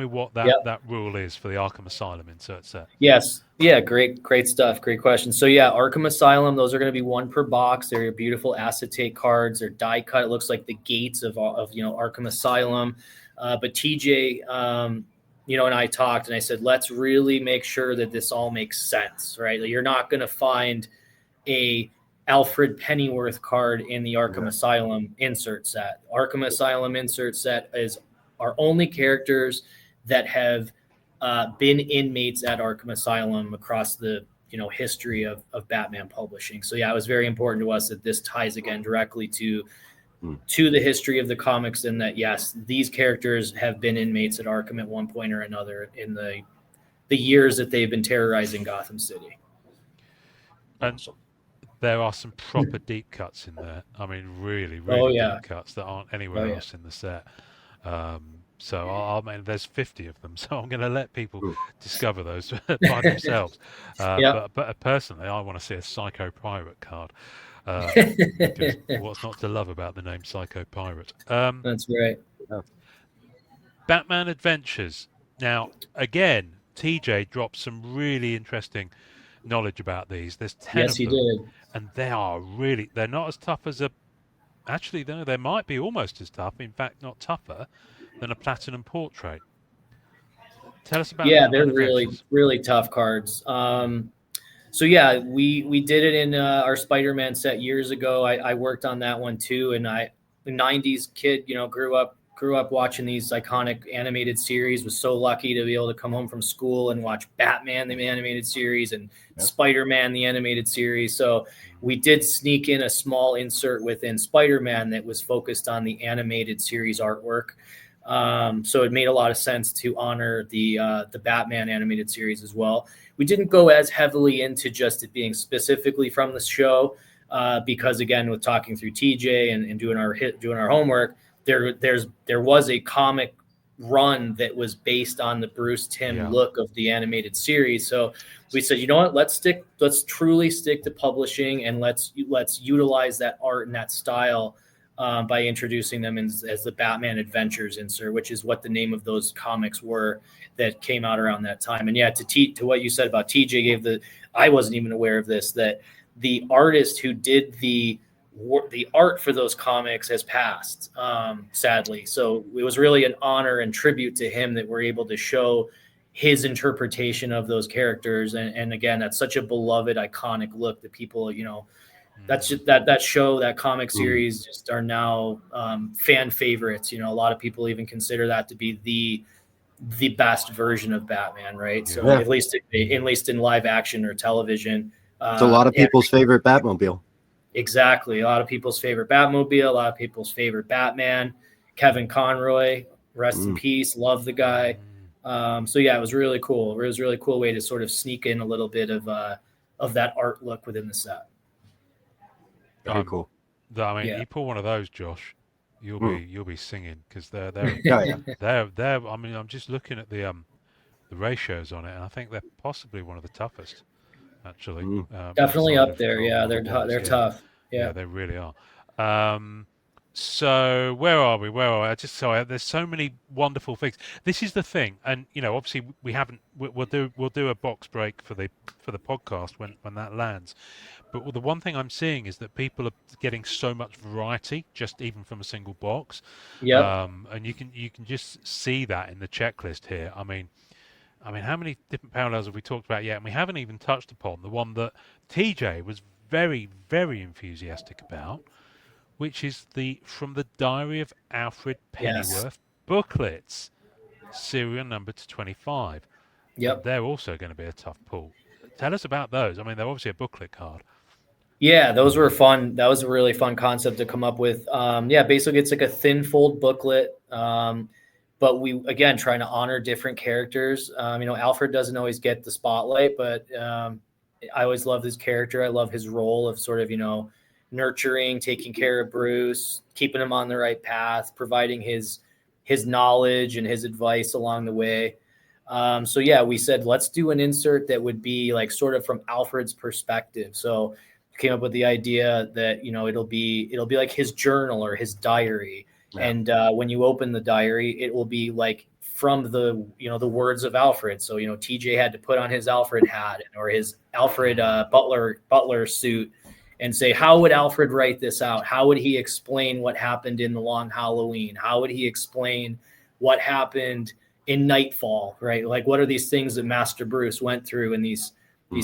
what that rule is for the Arkham Asylum insert set. Yes. Yeah, great stuff. Great question. So yeah, Arkham Asylum, those are going to be 1 per box. They're beautiful acetate cards. They're die cut. It looks like the gates of Arkham Asylum. But TJ and I talked, and I said, let's really make sure that this all makes sense, right? You're not going to find a Alfred Pennyworth card in the Arkham Asylum insert set. Arkham Asylum insert set are only characters that have been inmates at Arkham Asylum across the history of Batman publishing. So yeah, it was very important to us that this ties again directly to the history of the comics, and that yes, these characters have been inmates at Arkham at one point or another in the years that they've been terrorizing Gotham City. And there are some proper deep cuts in there. I mean, really deep cuts that aren't anywhere else in the set. So there's 50 of them. So I'm going to let people discover those by themselves. But personally, I want to see a Psycho Pirate card. Because what's not to love about the name Psycho Pirate? That's right. Batman Adventures. Now, again, TJ dropped some really interesting knowledge about these. There's 10 of them. Yes, he did. And they're not as tough as actually, no, they might be almost as tough. In fact, not tougher than a Platinum Portrait. Tell us about that. Yeah, they're really tough cards. So yeah, we did it in our Spider-Man set years ago. I worked on that one too, and the 90s kid, grew up watching these iconic animated series, was so lucky to be able to come home from school and watch Batman, the animated series, and Spider-Man, the animated series. So we did sneak in a small insert within Spider-Man that was focused on the animated series artwork. So it made a lot of sense to honor the Batman animated series as well. We didn't go as heavily into just it being specifically from the show. because again, with talking through TJ and doing our homework, there was a comic run that was based on the Bruce Timm look of the animated series. So we said, you know what, let's truly stick to publishing, and let's utilize that art and that style by introducing them as the Batman Adventures insert, which is what the name of those comics were that came out around that time. And yeah, to what you said about TJ I wasn't even aware of this, that the artist who did the art for those comics has passed, sadly. So it was really an honor and tribute to him that we're able to show his interpretation of those characters. And again, that's such a beloved, iconic look that people, that's just that show, that comic series just are now fan favorites. A lot of people even consider that to be the best version of Batman, right? So at least in live action or television. It's a lot of people's favorite Batmobile. Exactly. A lot of people's favorite Batmobile, a lot of people's favorite Batman. Kevin Conroy, rest in peace. Love the guy. So yeah, it was really cool. It was a really cool way to sort of sneak in a little bit of that art look within the set. Very cool. You pull one of those, Josh, you'll be singing, because they're I mean, I'm just looking at the ratios on it, and I think they're possibly one of the toughest. Actually, definitely up there. Yeah, they're tough. Yeah, they really are. So where are we? There's so many wonderful things. This is the thing, and obviously we haven't. We'll do a box break for the podcast when that lands. But the one thing I'm seeing is that people are getting so much variety, just even from a single box. Yeah. And you can just see that in the checklist here. I mean, how many different parallels have we talked about yet? And we haven't even touched upon the one that TJ was very, very enthusiastic about, which is from the Diary of Alfred Pennyworth booklets, serial number 25. Yep. They're also going to be a tough pull. Tell us about those. I mean, they're obviously a booklet card. Yeah, those were fun. That was a really fun concept to come up with. Basically it's like a thin fold booklet. But we, again, trying to honor different characters. Alfred doesn't always get the spotlight, but I always love his character. I love his role of sort of, nurturing, taking care of Bruce, keeping him on the right path, providing his knowledge and his advice along the way. We said, let's do an insert that would be like sort of from Alfred's perspective. So came up with the idea that, it'll be like his journal or his diary. Yeah. And when you open the diary, it will be like from the words of Alfred. So, TJ had to put on his Alfred hat or his Alfred butler suit and say, how would Alfred write this out? How would he explain what happened in the Long Halloween? How would he explain what happened in Nightfall, right? Like, what are these things that Master Bruce went through in these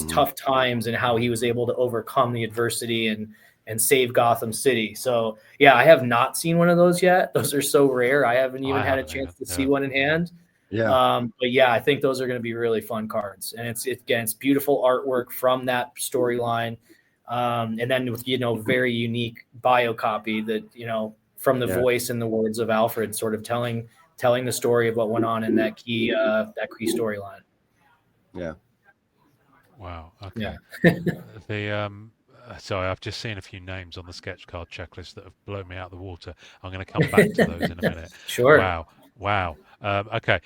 tough times, and how he was able to overcome the adversity and save Gotham City. So yeah, I have not seen one of those yet. Those are so rare. I haven't even had a chance to see one in hand. Yeah. But yeah, I think those are going to be really fun cards. And it's beautiful artwork from that storyline. And then with, very unique bio copy that, from the voice and the words of Alfred, sort of telling the story of what went on in that key storyline. Yeah. Wow. Okay. Sorry, I've just seen a few names on the sketch card checklist that have blown me out of the water. I'm going to come back to those in a minute. Sure. Wow. Okay.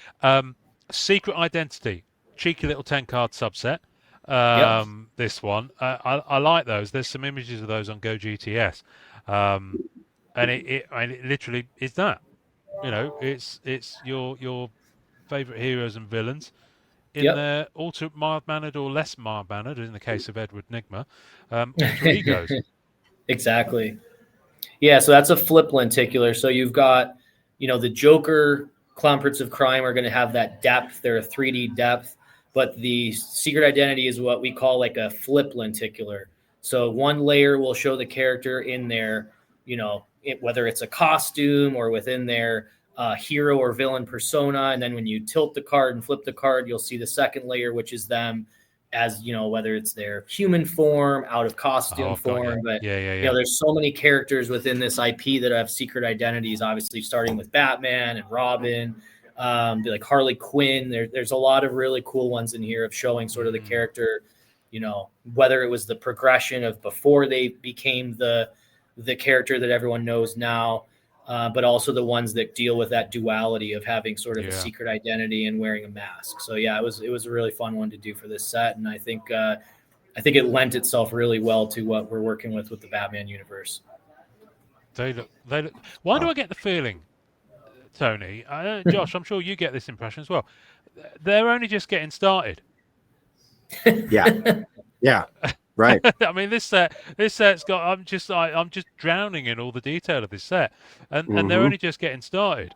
Secret Identity, cheeky little 10-card subset. This one, I like those. There's some images of those on Go GTS, and it literally is that. It's your favorite heroes and villains in their mild-mannered or less mild-mannered, in the case of Edward Nigma, alter egos. Exactly. Yeah, so that's a flip lenticular. So you've got, the Joker, Clown Prince of Crime are going to have that depth. They're a 3D depth. But the Secret Identity is what we call like a flip lenticular. So one layer will show the character in their, whether it's a costume or within their hero or villain persona. And then when you tilt the card and flip the card, you'll see the second layer, which is them as, whether it's their human form, out of costume form. But there's so many characters within this IP that have secret identities, obviously starting with Batman and Robin, like Harley Quinn. There's a lot of really cool ones in here of showing sort of the character whether it was the progression of before they became the character that everyone knows now, but also the ones that deal with that duality of having sort of a secret identity and wearing a mask. So yeah, it was a really fun one to do for this set, and I think it lent itself really well to what we're working with the Batman universe. They look. Why do I get the feeling, Tony, Josh? I'm sure you get this impression as well. They're only just getting started. Yeah, right. I mean, this set's got. I'm just drowning in all the detail of this set, and they're only just getting started.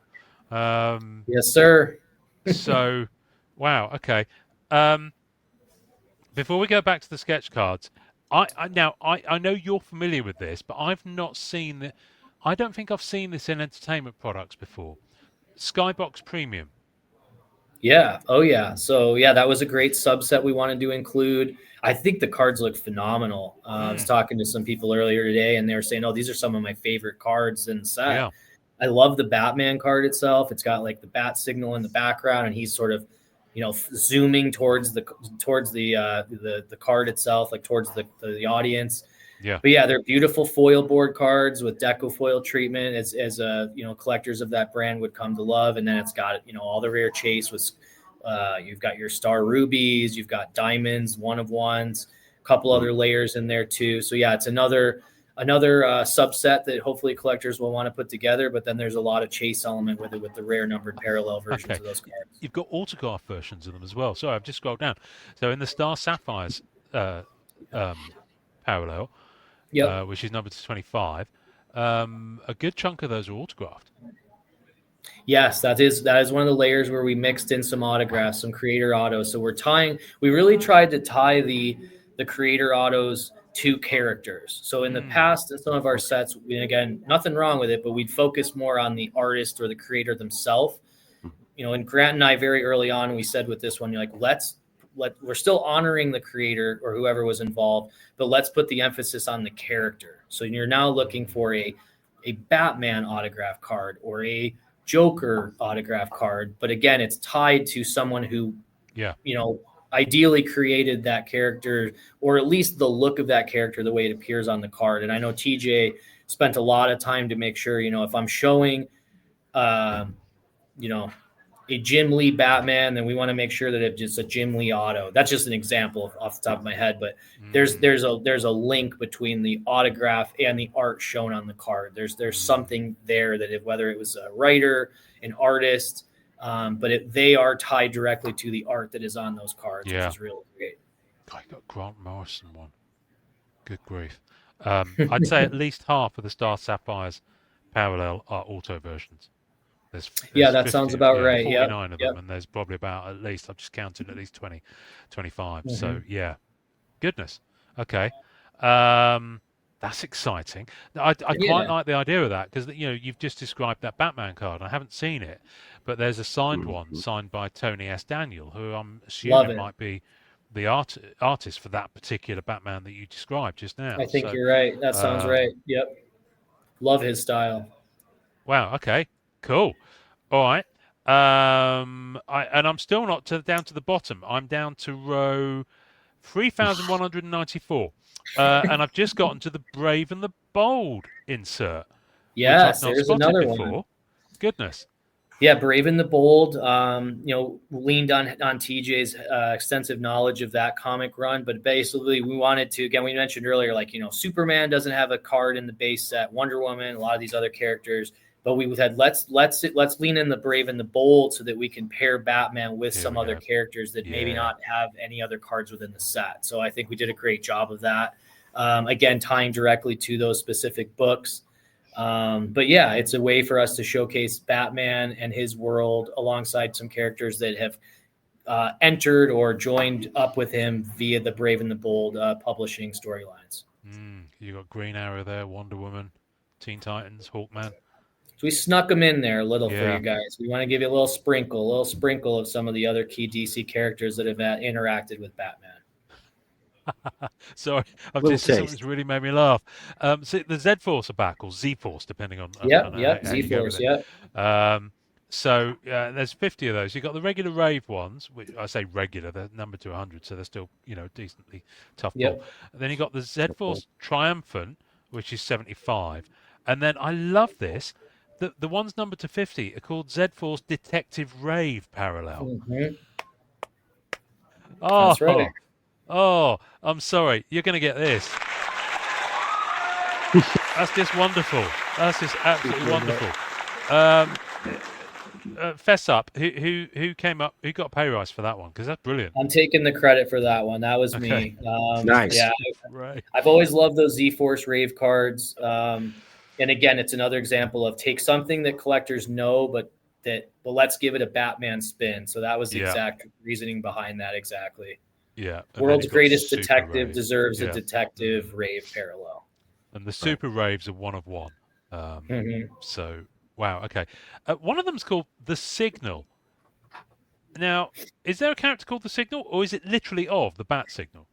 Yes, sir. So, wow. Okay. Before we go back to the sketch cards, I know you're familiar with this, but I've not seen it. I don't think I've seen this in entertainment products before. Skybox Premium. Yeah. Oh, yeah. So, yeah, that was a great subset we wanted to include. I think the cards look phenomenal. I was talking to some people earlier today, and they were saying, "Oh, these are some of my favorite cards in the set." Yeah. I love the Batman card itself. It's got like the bat signal in the background, and he's sort of, zooming towards the card itself, like towards the audience. Yeah. But yeah, they're beautiful foil board cards with deco foil treatment, as collectors of that brand would come to love. And then it's got all the rare chase with you've got your star rubies, you've got diamonds, one of ones, a couple other layers in there too. So yeah, it's another subset that hopefully collectors will want to put together. But then there's a lot of chase element with it, with the rare numbered parallel versions of those cards. You've got autograph versions of them as well. Sorry, I've just scrolled down. So in the Star Sapphires parallel, which is numbered to 25, a good chunk of those are autographed. Yes, that is one of the layers where we mixed in some autographs, some creator autos. So we really tried to tie the creator autos to characters. So in the past, in some of our sets, again, nothing wrong with it, but we'd focus more on the artist or the creator themselves. And Grant and I, very early on, we said with this one, we're still honoring the creator or whoever was involved, but let's put the emphasis on the character. So you're now looking for a Batman autograph card or a Joker autograph card, but again, it's tied to someone who, ideally created that character, or at least the look of that character, the way it appears on the card. And I know TJ spent a lot of time to make sure, if I'm showing, a Jim Lee Batman, then we want to make sure that it's just a Jim Lee auto. That's just an example off the top of my head, but there's a link between the autograph and the art shown on the card. There's something there that whether it was a writer, an artist, but they are tied directly to the art that is on those cards, which is really great. I got Grant Morrison one. Good grief. I'd say at least half of the Star Sapphires parallel are auto versions. There's that 50, sounds about right. 49 of them, and there's probably about at least, I've just counted at least 20, 25. So, yeah. Goodness. Okay. That's exciting. I quite like the idea of that because, you've just described that Batman card. I haven't seen it, but there's a signed one signed by Tony S. Daniel, who I'm assuming might be the artist for that particular Batman that you described just now. I think you're right. That sounds right. Yep. Love his style. Wow. Okay. Cool. All right. I'm still not down to the bottom. I'm down to row 3,194. And I've just gotten to the Brave and the Bold insert. Yes, there's another one. Goodness. Yeah, Brave and the Bold, leaned on TJ's extensive knowledge of that comic run. But basically, we wanted to, again, we mentioned earlier, Superman doesn't have a card in the base set, Wonder Woman, a lot of these other characters. But we said let's lean in the Brave and the Bold so that we can pair Batman with some other characters that maybe not have any other cards within the set. So I think we did a great job of that. Again, tying directly to those specific books. But yeah, it's a way for us to showcase Batman and his world alongside some characters that have entered or joined up with him via the Brave and the Bold publishing storylines. You got Green Arrow there, Wonder Woman, Teen Titans, Hawkman. So we snuck them in there a little for you guys. We want to give you a little sprinkle of some of the other key DC characters that have interacted with Batman. Sorry, something's really made me laugh. So the Z-Force are back, or Z-Force, depending on. Z-Force, So there's 50 of those. You've got the regular Rave ones, which I say regular, they're numbered to 100, so they're still, decently tough Yep. pull. And then you've got the Z-Force Triumphant, which is 75. And then I love this. The ones numbered to 50 are called Z-Force Detective Rave Parallel. Mhm. Oh, That's right. oh, I'm sorry. You're going to get this. That's just wonderful. That's just absolutely wonderful. Fess up. Who came up? Who got a pay rise for that one? Because that's brilliant. I'm taking the credit for that one. That was me. Nice. Yeah, Right. I've always loved those Z-Force Rave cards. And again, it's another example of take something that collectors know, but let's give it a Batman spin. So that was the exact reasoning behind that. Exactly. Yeah. World's greatest Super detective Rave. deserves a detective Rave parallel. And the Super Raves are one of one. So, wow. Okay. One of them's called The Signal. Now, is there a character called The Signal, or is it literally of the Bat Signal?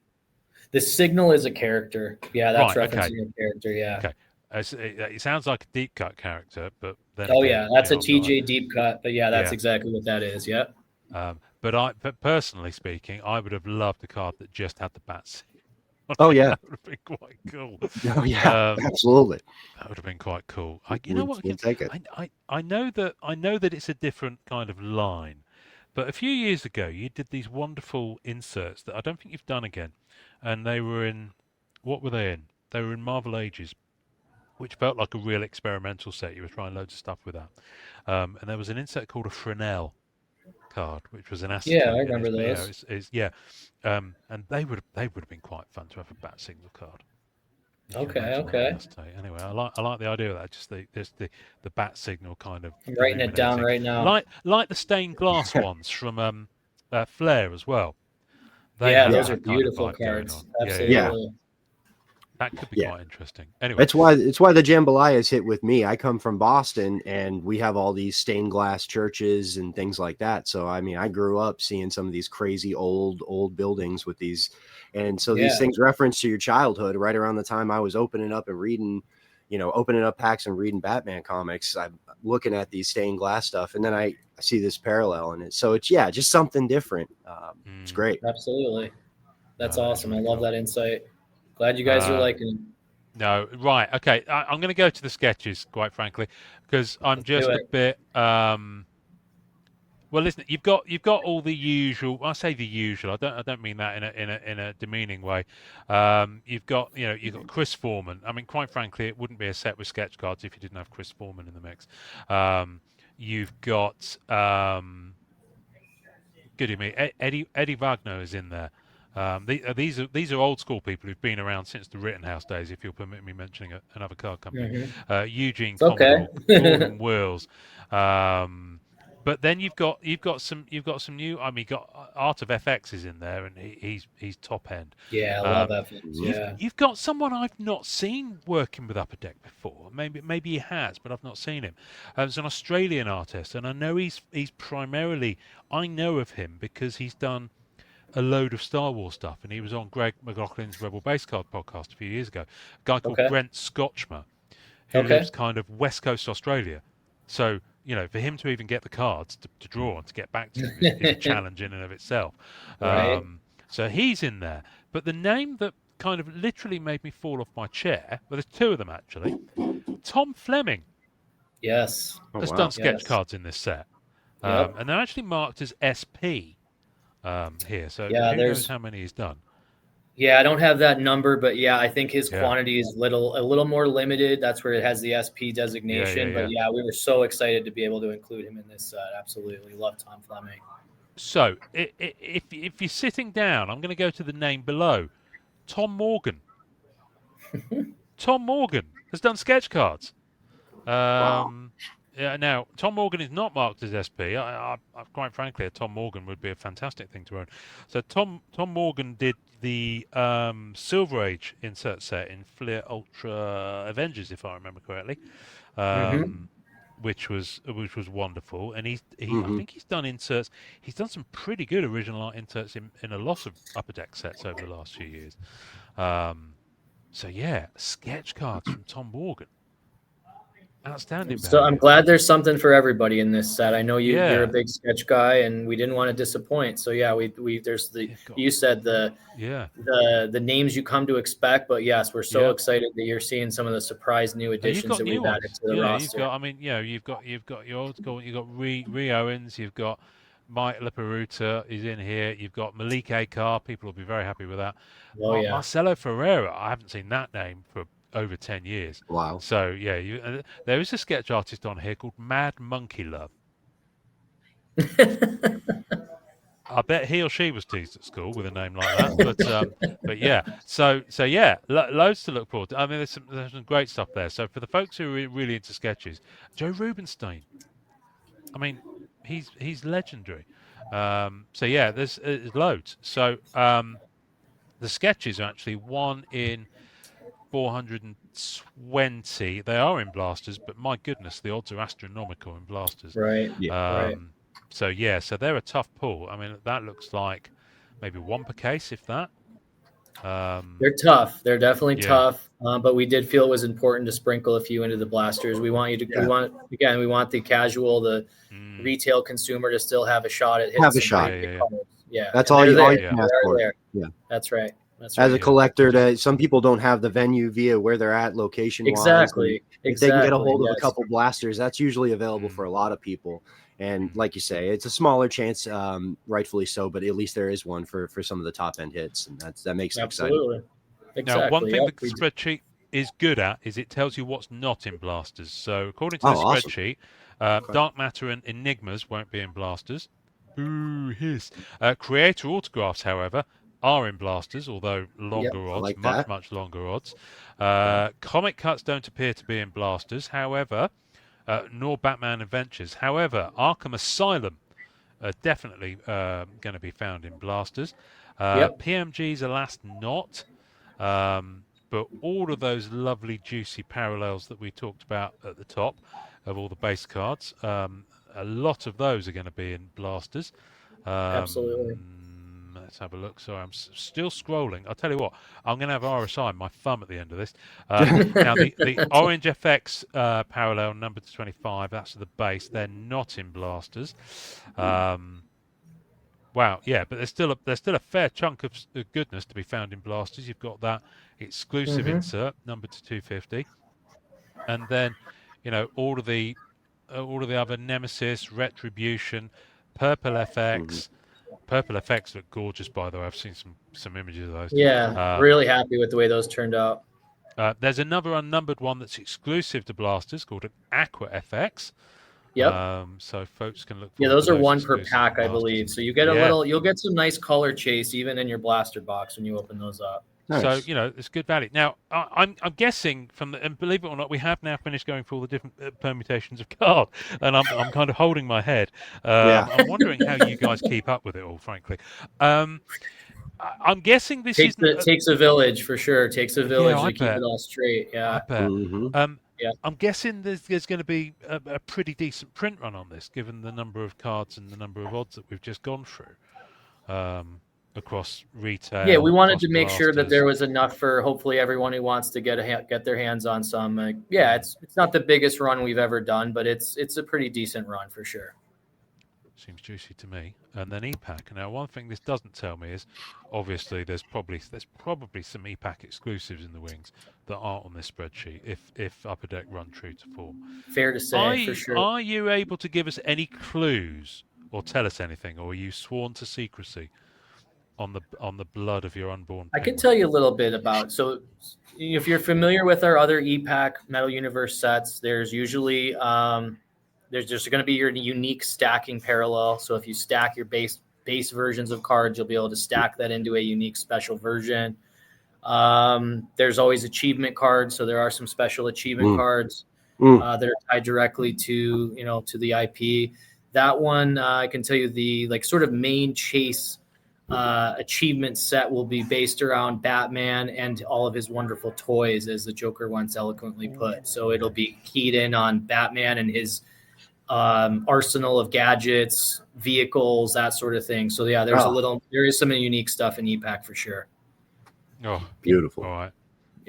The Signal is a character. Yeah, that's Right, referencing a character. Yeah. Okay. It sounds like a deep cut character, but then Oh again, yeah, that's a I'm not- TJ deep cut. But yeah, that's Yeah. exactly what that is. Yeah. But personally speaking, I would have loved a card that just had the Bat Signal. Oh yeah. That would have been quite cool. Oh yeah. Absolutely. That would have been quite cool. We'll take it. I know that it's a different kind of line, but a few years ago you did these wonderful inserts that I don't think you've done again, and they were in, what were they in? They were in Marvel Ages, which felt like a real experimental set. You were trying loads of stuff with that, and there was an insert called a Fresnel card, which was an acetone. Yeah, I remember those. And they would have been quite fun to have a Bat Signal card. Okay. Anyway, I like the idea of that. Just the Bat Signal kind of I'm writing it down right now. like the stained glass ones from Flair as well. Those are beautiful cards. Absolutely. Yeah. That could be quite interesting. Anyway, it's why the jambalayas hit with me. I come from Boston, and we have all these stained glass churches and things like that. So I mean, I grew up seeing some of these crazy old buildings with these, and so these things reference to your childhood. Right around the time I was opening up and reading, opening up packs and reading Batman comics, I'm looking at these stained glass stuff, and then I see this parallel in it. So it's just something different. It's great. Absolutely. That's awesome. I love that insight. Glad you guys are liking it. No, right. Okay. I'm going to go to the sketches, quite frankly, because I'm just a bit. Well, listen, you've got all the usual. I say the usual. I don't mean that in a demeaning way. You've got Chris Foreman. I mean, quite frankly, it wouldn't be a set with sketch cards if you didn't have Chris Foreman in the mix. You've got goody me, Eddie Wagner is in there. These are old school people who've been around since the Rittenhouse days. If you'll permit me mentioning another card company, Eugene Commodore, Gordon Wills. But then you've got some new. I mean, you got Art of FX is in there, and he's top end. Yeah, I love FX. Yeah, you've got someone I've not seen working with Upper Deck before. Maybe he has, but I've not seen him. He's an Australian artist, and I know he's primarily. I know of him because he's done a load of Star Wars stuff, and he was on Greg McLaughlin's Rebel Base Card podcast a few years ago. A guy called Brent Scotchmer, who lives kind of West Coast Australia. So, for him to even get the cards to draw and to get back to is a challenge in and of itself. Right. So he's in there. But the name that kind of literally made me fall off my chair, well, there's two of them actually. Tom Fleming has done sketch cards in this set. And they're actually marked as SP. Here, so who knows how many he's done? Yeah, I don't have that number, but I think his quantity is a little more limited. That's where it has the SP designation. But we were so excited to be able to include him in this set. Absolutely, love Tom Fleming. So, if you're sitting down, I'm going to go to the name below. Tom Morgan. Tom Morgan has done sketch cards. Yeah, now, Tom Morgan is not marked as SP. I quite frankly, a Tom Morgan would be a fantastic thing to own. So Tom Morgan did the Silver Age insert set in Fleer Ultra Avengers, if I remember correctly, which was wonderful. And I think he's done inserts. He's done some pretty good original art inserts in a lot of Upper Deck sets over the last few years. So sketch cards from Tom Morgan. Outstanding. So I'm behavior. glad there's something for everybody in this set. I know Yeah. you're a big sketch guy, and we didn't want to disappoint. So yeah, we there's the you said the names you come to expect, but yes, we're so excited that you're seeing some of the surprise new additions that we've added to the roster. You've got your old school. You've got Ree Owens. You've got Mike LaPeruta is in here. You've got Malik Akar. People will be very happy with that. Oh yeah, Marcelo Ferreira. I haven't seen that name for over 10 years. Wow. So yeah, there is a sketch artist on here called Mad Monkey Love. I bet he or she was teased at school with a name like that. But yeah, so yeah, loads to look forward to. I mean, there's some great stuff there. So for the folks who are really into sketches, Joe Rubenstein. I mean, he's legendary. So yeah, there's loads. So the sketches are actually 1 in 420. They are in blasters, but my goodness, the odds are astronomical in blasters. Right. Yeah. Right. So they're a tough pull. I mean, that looks like maybe 1 per case, if that. They're tough. They're definitely tough. But we did feel it was important to sprinkle a few into the blasters. We want you to. We want the casual, the retail consumer to still have a shot at hitting. Yeah. That's all you can ask for. Yeah. That's right. That's As a collector, some people don't have the venue via where they're at location. Exactly. If they can get a hold of a couple blasters, that's usually available for a lot of people. And like you say, it's a smaller chance, rightfully so, but at least there is one for some of the top end hits, and that makes it exciting. Exactly. Now, one thing the spreadsheet is good at is it tells you what's not in blasters. So according to the spreadsheet, Dark Matter and Enigmas won't be in blasters. Boo hiss. Creator autographs, however, are in blasters, although longer odds, much longer odds. Comic cuts don't appear to be in blasters, however, nor Batman Adventures. However, Arkham Asylum are definitely going to be found in blasters. PMGs, alas, not. But all of those lovely, juicy parallels that we talked about at the top of all the base cards, a lot of those are going to be in blasters. Absolutely. Let's have a look. Sorry, I'm still scrolling. I'll tell you what, I'm going to have RSI, my thumb, at the end of this. Now, the Orange FX parallel number to 25, that's the base. They're not in blasters. Wow, yeah, but there's still a fair chunk of goodness to be found in blasters. You've got that exclusive insert, number to 250, and then all of the other Nemesis, Retribution, Purple FX. Purple FX look gorgeous, by the way. I've seen some images of those. Yeah, really happy with the way those turned out. There's another unnumbered one that's exclusive to blasters called an Aqua FX. Yep. So folks can look. Yeah, those are 1 per pack, I believe. So you get you'll get some nice color chase even in your blaster box when you open those up. Nice. So it's good value. Now I'm guessing and believe it or not, we have now finished going through all the different permutations of card, and I'm kind of holding my head. I'm wondering how you guys keep up with it all, frankly. I'm guessing this takes a village for sure. Takes a village to keep it all straight. Yeah. I bet. Yeah. I'm guessing there's going to be a pretty decent print run on this, given the number of cards and the number of odds that we've just gone through. Across retail. Yeah, we wanted to make sure that there was enough for hopefully everyone who wants to get their hands on some. It's not the biggest run we've ever done, but it's a pretty decent run for sure. Seems juicy to me. And then EPAC. Now, one thing this doesn't tell me is obviously there's probably some EPAC exclusives in the wings that aren't on this spreadsheet if Upper Deck run true to form. Fair to say, for sure. Are you able to give us any clues or tell us anything, or are you sworn to secrecy on the blood of your unborn? I can tell you a little bit about. So, if you're familiar with our other EPAC Metal Universe sets, there's usually there's just going to be your unique stacking parallel. So if you stack your base versions of cards, you'll be able to stack that into a unique special version. There's always achievement cards, so there are some special achievement cards that are tied directly to the IP. That one, I can tell you the sort of main chase achievement set will be based around Batman and all of his wonderful toys, as the Joker once eloquently put. So it'll be keyed in on Batman and his arsenal of gadgets, vehicles, that sort of thing. So yeah, there is some unique stuff in EPAC for sure. Oh, beautiful. All right.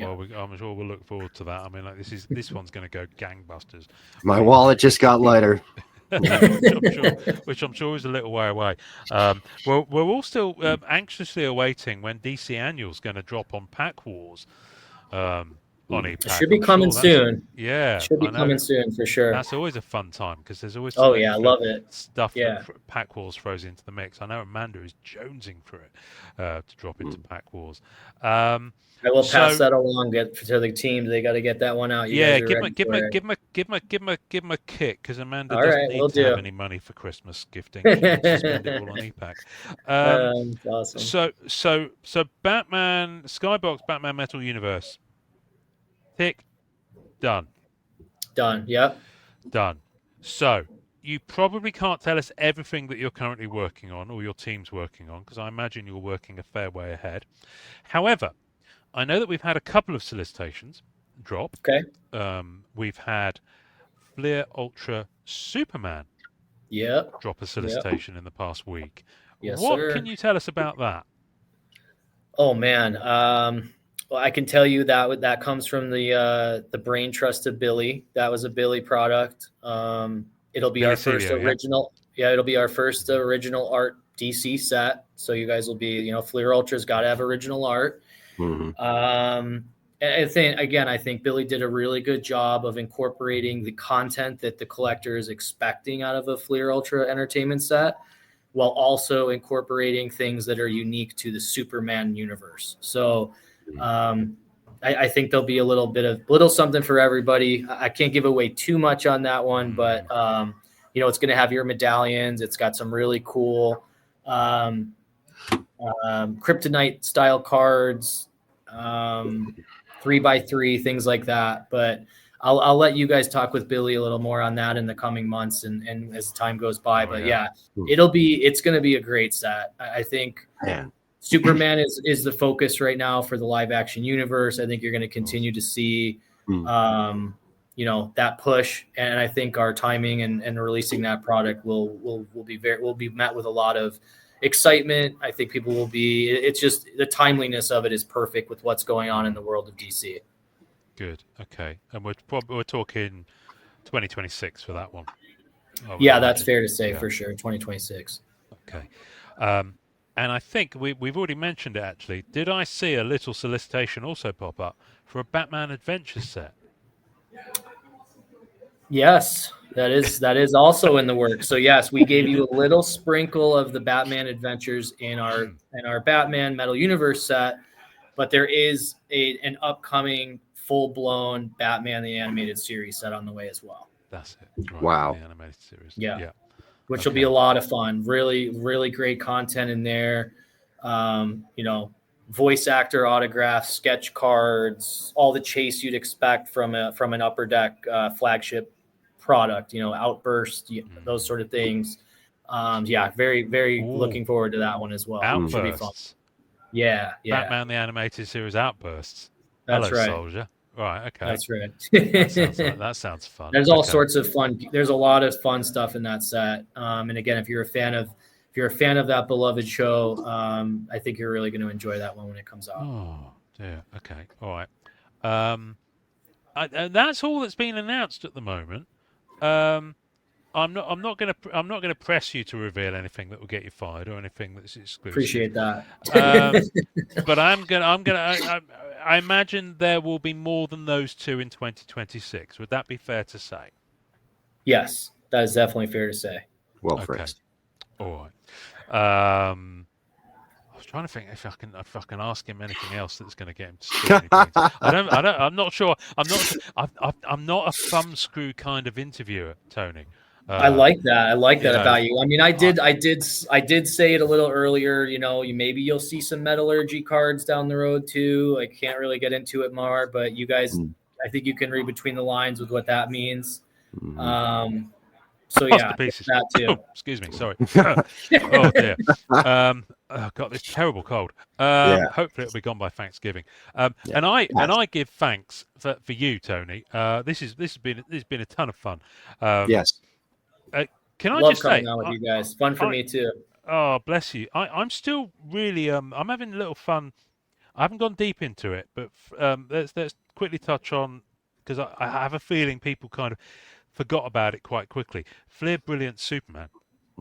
Well, I'm sure we'll look forward to that. I mean, like this one's going to go gangbusters. My wallet just got lighter. which I'm sure is a little way away. Well, we're all still anxiously awaiting when DC Annual's going to drop on Pack Wars. On ePack. It should be coming soon. Yeah, should be coming soon for sure. That's always a fun time because there's always I love it. Stuff that Pack Wars throws into the mix. I know Amanda is jonesing for it to drop into Pack Wars. I will pass that along to the team. They got to get that one out. Give him a kick because Amanda doesn't need to have any money for Christmas gifting. She wants to spend it all on ePack. Awesome. So Batman Skybox Batman Metal Universe. Tick. Done. Yep. Done. So you probably can't tell us everything that you're currently working on or your team's working on because I imagine you're working a fair way ahead. However, I know that we've had a couple of solicitations drop. Okay. We've had Fleer Ultra Superman drop a solicitation in the past week. Yes, what sir. can you tell us about that? Oh, man. Well, I can tell you that comes from the brain trust of Billy. That was a Billy product. It'll be our first original. Yeah, it'll be our first original art DC set. So you guys will be, Fleer Ultra's got to have original art. Mm-hmm. I think Billy did a really good job of incorporating the content that the collector is expecting out of a Fleer Ultra entertainment set, while also incorporating things that are unique to the Superman universe. So I think there'll be a little something for everybody. I can't give away too much on that one, but it's going to have your medallions. It's got some really cool kryptonite style cards, 3x3, things like that. But I'll let you guys talk with Billy a little more on that in the coming months and as time goes by. It's going to be a great set. I think Superman is the focus right now for the live action universe. I think you're going to continue to see, that push. And I think our timing and releasing that product will be met with a lot of excitement. I think people will be, it's just the timeliness of it is perfect with what's going on in the world of DC. Good. Okay. And we're talking 2026 for that one. That's fair to say for sure. 2026. Okay. And I think we've already mentioned it actually. Did I see a little solicitation also pop up for a Batman Adventures set? Yes, that is also in the works. So yes, we gave you a little sprinkle of the Batman Adventures in our Batman Metal Universe set, but there is an upcoming full-blown Batman the Animated Series set on the way as well. That's it. Right, wow. The animated series. Yeah. Which will be a lot of fun. Really, really great content in there. Voice actor autographs, sketch cards, all the chase you'd expect from an Upper Deck flagship product. Outburst, those sort of things. Very, very looking forward to that one as well. Outbursts. Should be fun. Yeah. Batman the Animated Series Outbursts. That's Hello, right. Soldier. Right, okay. That's right. that sounds fun. There's all sorts of fun. There's a lot of fun stuff in that set. And again, if you're a fan of that beloved show, I think you're really going to enjoy that one when it comes out. Oh, dear. Okay. All right. That's all that's been announced at the moment. I'm not going to press you to reveal anything that will get you fired or anything that's exclusive. Appreciate that. But I imagine there will be more than those two in 2026. Would that be fair to say? Yes, that is definitely fair to say. Well phrased. All right. I was trying to think if I can ask him anything else that's going to get him to score any points. I'm not sure. I'm not a thumbscrew kind of interviewer, Tony. I like that. I like that about you. I mean, I did say it a little earlier. Maybe you'll see some metallurgy cards down the road too. I can't really get into it more, but you guys, I think you can read between the lines with what that means. So yeah, that too. Oh, excuse me, sorry. Oh dear. I've got this terrible cold. Hopefully it'll be gone by Thanksgiving. And I give thanks for you, Tony. This has been a ton of fun. Yes. Can I Love just say, coming out with you guys? Fun for me too. Oh, bless you. I'm still really I'm having a little fun I haven't gone deep into it, but let's quickly touch on, because I have a feeling people kind of forgot about it quite quickly. Flair Brilliant Superman.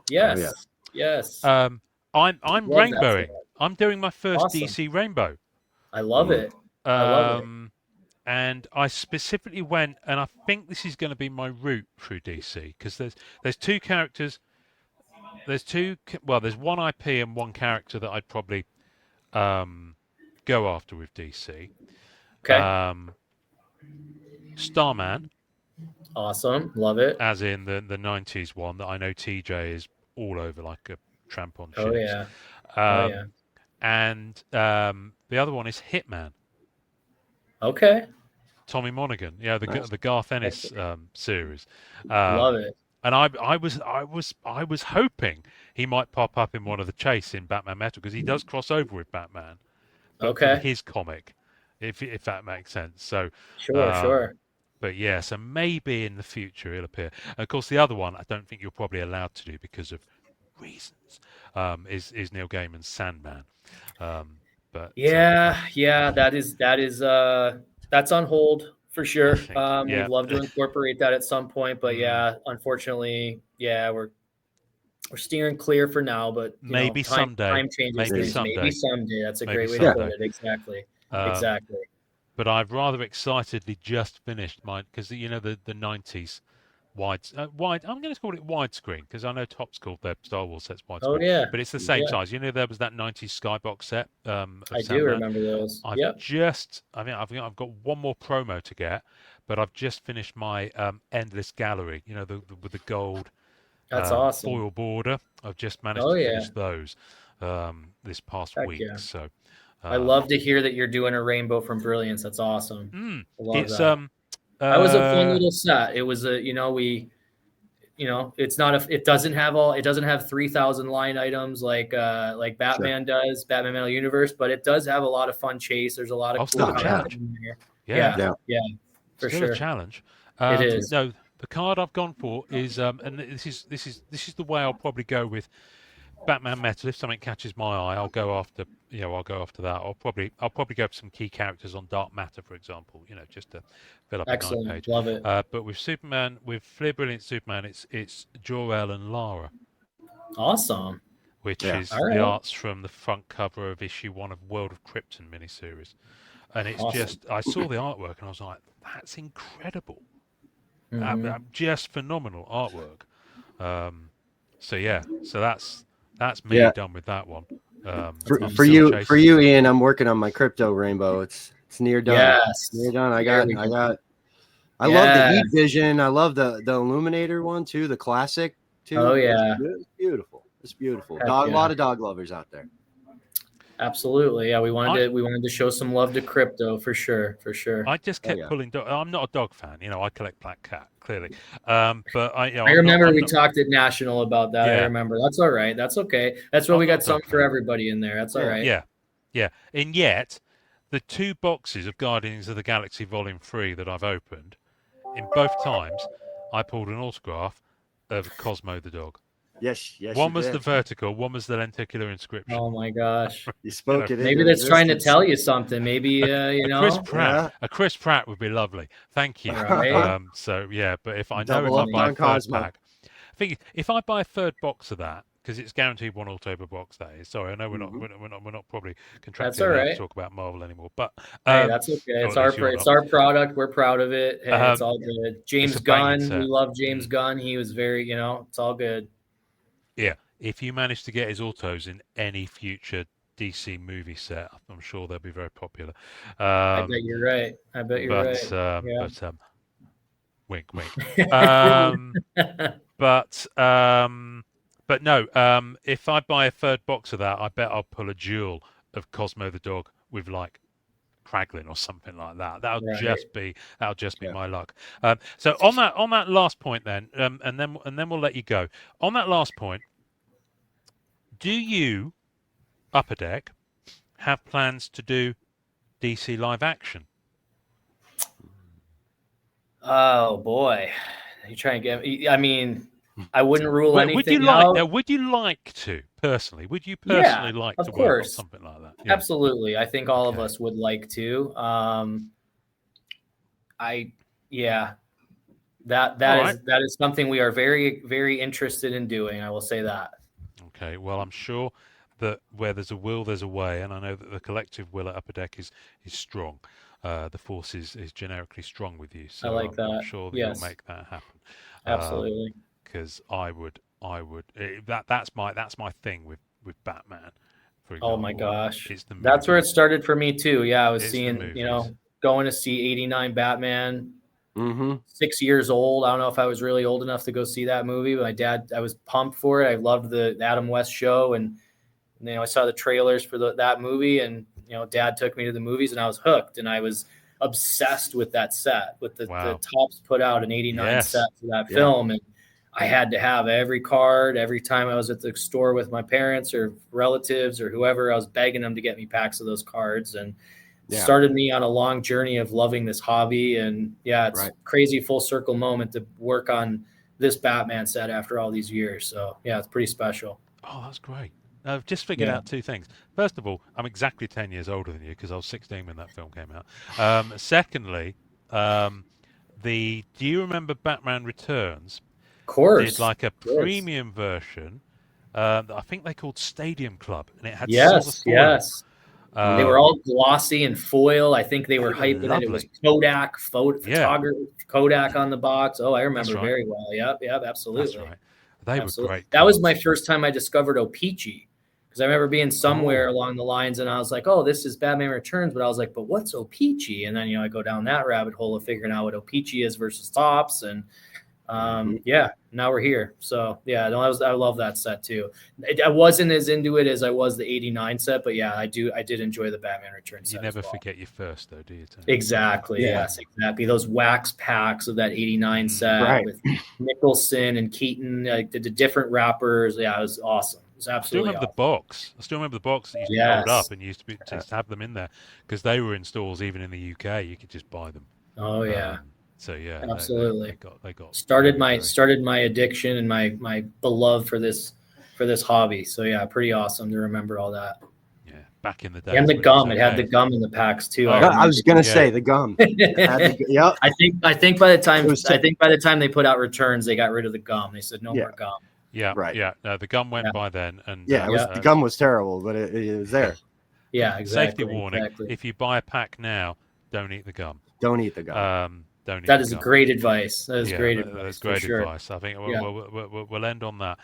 Yes. yeah. Yes. I'm Love that rainbowing. set. I'm doing my first Awesome. DC rainbow. I love it. I love it. And I specifically went, and I think this is going to be my route through DC, because there's two characters. There's one IP and one character that I'd probably go after with DC. Okay. Starman, Awesome. Love it. as in the 90s one that I know TJ is all over like a tramp on Oh chips. yeah. Oh yeah. And the other one is Hitman. Okay. Tommy Monaghan, Nice. the Garth Ennis series. Love it. And I was hoping he might pop up in one of the Chase in Batman Metal, because he does cross over with Batman, but from Okay. his comic, if that makes sense. So Sure. but yeah, so maybe in the future he'll appear. And of course, the other one I don't think you're probably allowed to do because of reasons. Is Neil Gaiman's Sandman. But Yeah, that is that's on hold for sure. think, yeah. We'd love to incorporate that at some point, but yeah, unfortunately, yeah, we're steering clear for now. But Maybe someday. time changes Maybe things. someday. Maybe someday. That's a Maybe great way to someday. put it. Exactly. Um, Exactly. But I've rather excitedly just finished mine, because the 90s wide. I'm going to call it widescreen, because I know Topps called their Star Wars sets widescreen. Oh yeah. But it's the same Yeah. size. There was that 90s Skybox set. Of I do Sandman. remember those. I've Yep. I've got one more promo to get, but I've just finished my Endless Gallery. With the gold That's awesome. foil border. I've just managed Oh, to yeah. finish those this past Heck week. yeah. So I love to hear that you're doing a rainbow from Brilliance. That's awesome. I love it's that. That was a fun little set. It was it's not it doesn't have 3,000 line items like Batman does, Batman Metal Universe, but it does have a lot of fun chase. There's a lot of still cool a challenge. in there. Yeah. Yeah, for Still sure. a challenge. It is. No, the card I've gone for is and this is the way I'll probably go with Batman Metal. If something catches my eye, I'll go after that. I'll probably go for some key characters on Dark Matter, for example. Just to fill up a 9 page. Love it. But with Superman, with Flair Brilliant Superman, it's Jor-El and Lara, Awesome. which Yeah. is All right. the arts from the front cover of issue 1 of World of Krypton miniseries. And it's Awesome. I saw the artwork and I was like, that's incredible. Mhm. Just phenomenal artwork. So that's me Yeah. done with that one. I'm For still you, chasing. Ian, I'm working on my crypto rainbow. It's near done. Yes. Near done. There we go. I love the Yes. Heat Vision. I love the Illuminator one too, the classic too. Oh, yeah. It's beautiful. It's beautiful. Heck A yeah. lot of dog lovers out there. Absolutely. Yeah, we wanted to show some love to crypto for sure. I just kept yeah. pulling. I'm not a dog fan. I collect Black Cat clearly. But I remember we talked at National about that. I Yeah. remember. That's all right. That's okay. That's why I'm we not got a some dog for fan. everybody in there. That's all right. Yeah. And yet, the 2 boxes of Guardians of the Galaxy Volume 3 that I've opened, in both times, I pulled an autograph of Cosmo the dog. Yes. One you was did. the vertical, one was the lenticular inscription. Oh my gosh. You spoke it. Maybe into that's trying to existence. tell you something. Maybe A Chris Pratt would be lovely. Thank you. Right. But if I Double know up if I buy a on third Cosmo. pack, I think if I buy a third box of that, because it's guaranteed one October box. That is. Sorry, I know we're not probably That's contractually all allowed right. to talk about Marvel anymore. But Hey, that's okay. or It's at least you're it's not. our product. We're proud of it. Hey, it's Um, all good. James a banging Gunn. set. We love James Gunn. He was very, it's all good. Yeah, if you manage to get his autos in any future DC movie set, I'm sure they'll be very popular. I bet you're right. Wink, wink. But no. If I buy a third box of that, I bet I'll pull a duel of Cosmo the dog with like Kraglin or something like that. That'll Right. just be my luck. So on that last point, then, and then we'll let you go. On that last point, do you, Upper Deck, have plans to do DC live action? Oh boy, you try and get. I mean, I wouldn't rule Would anything you like? out. Now, would you like to personally? Would you personally like of to work on course. something like that? Yeah. Absolutely. I think all of Okay. us would like to. That is something we are very, very interested in doing. I will say that. Okay. Well, I'm sure that where there's a will, there's a way, and I know that the collective will at Upper Deck is strong. The force is generically strong with you, so I like I'm that. sure that Yes. you'll make that happen. Absolutely. Because that's my thing with Batman. For example. Oh my gosh. It's the That's where it movies. started for me too. Yeah, I was It's the seeing, movies. going to see 89 Batman. Mm-hmm. 6 years old. I don't know if I was really old enough to go see that movie, but my dad, I was pumped for it. I loved the Adam West show, and I saw the trailers for that movie, and Dad took me to the movies, and I was hooked, and I was obsessed with that set, with the Tops put out an 89 set for that film, and I had to have every card every time I was at the store with my parents or relatives or whoever. I was begging them to get me packs of those cards, and started me on a long journey of loving this hobby. And it's crazy full circle moment to work on this Batman set after all these years. So it's pretty special. Oh, that's great. I've just figured out two things. First of all, I'm exactly 10 years older than you because I was 16 when that film came out. Secondly, do you remember Batman Returns? Of course. Did like a premium version that I think they called Stadium Club, and it had silver foil. Yes. They were all glossy and foil. I think they were hyping it. It was Kodak photography, Kodak on the box. Oh, I remember very well. Yep, absolutely. That's right. They were great. That was my first time I discovered O-Pee-Chee, because I remember being somewhere along the lines, and I was like, "Oh, this is Batman Returns," but I was like, "But what's O-Pee-Chee?" And then I go down that rabbit hole of figuring out what O-Pee-Chee is versus Tops, and now we're here. So I love that set too. I wasn't as into it as I was the 89 set, but I did enjoy the Batman Returns set. You never forget your first though, do you, Tim? Exactly. Yes, exactly. Those wax packs of that 89 set with Nicholson and Keaton, like the different rappers. Yeah, it was awesome. It was absolutely I still remember the box that used to be rolled up and used to have them in there, because they were in stores even in the UK. You could just buy them. Oh yeah. So absolutely. They got started my addiction and my beloved for this hobby. So pretty awesome to remember all that. Yeah, back in the day. And the gum, it had the gum in the packs too. I was gonna say the gum. Yep. I think by the time they put out Returns, they got rid of the gum. They said no more gum. Yeah, right. Yeah, no, the gum went by then, and the gum was terrible, but it was there. Yeah, exactly. Safety warning: if you buy a pack now, don't eat the gum. Don't eat the gum. That is great advice. That is great advice. That's great advice. I think we'll end on that.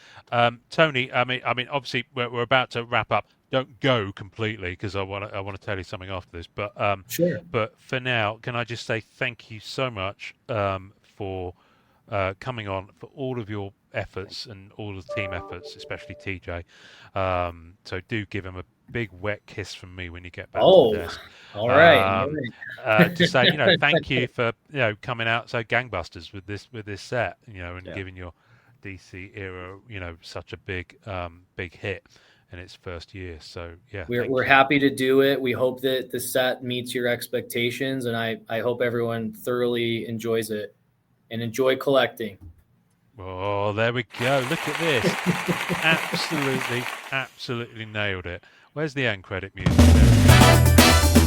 Tony, I mean, obviously we're about to wrap up. Don't go completely, because I want to tell you something after this. But sure. But for now, can I just say thank you so much for coming on, for all of your efforts and all of the team efforts, especially TJ. So do give him a big wet kiss from me when you get back to the desk. All right. To say, thank you for coming out so gangbusters with this set, and giving your DC era, such a big hit in its first year. So we're happy to do it. We hope that the set meets your expectations, and I hope everyone thoroughly enjoys it and enjoy collecting. Oh, there we go. Look at this. Absolutely nailed it. Where's the end credit music? There?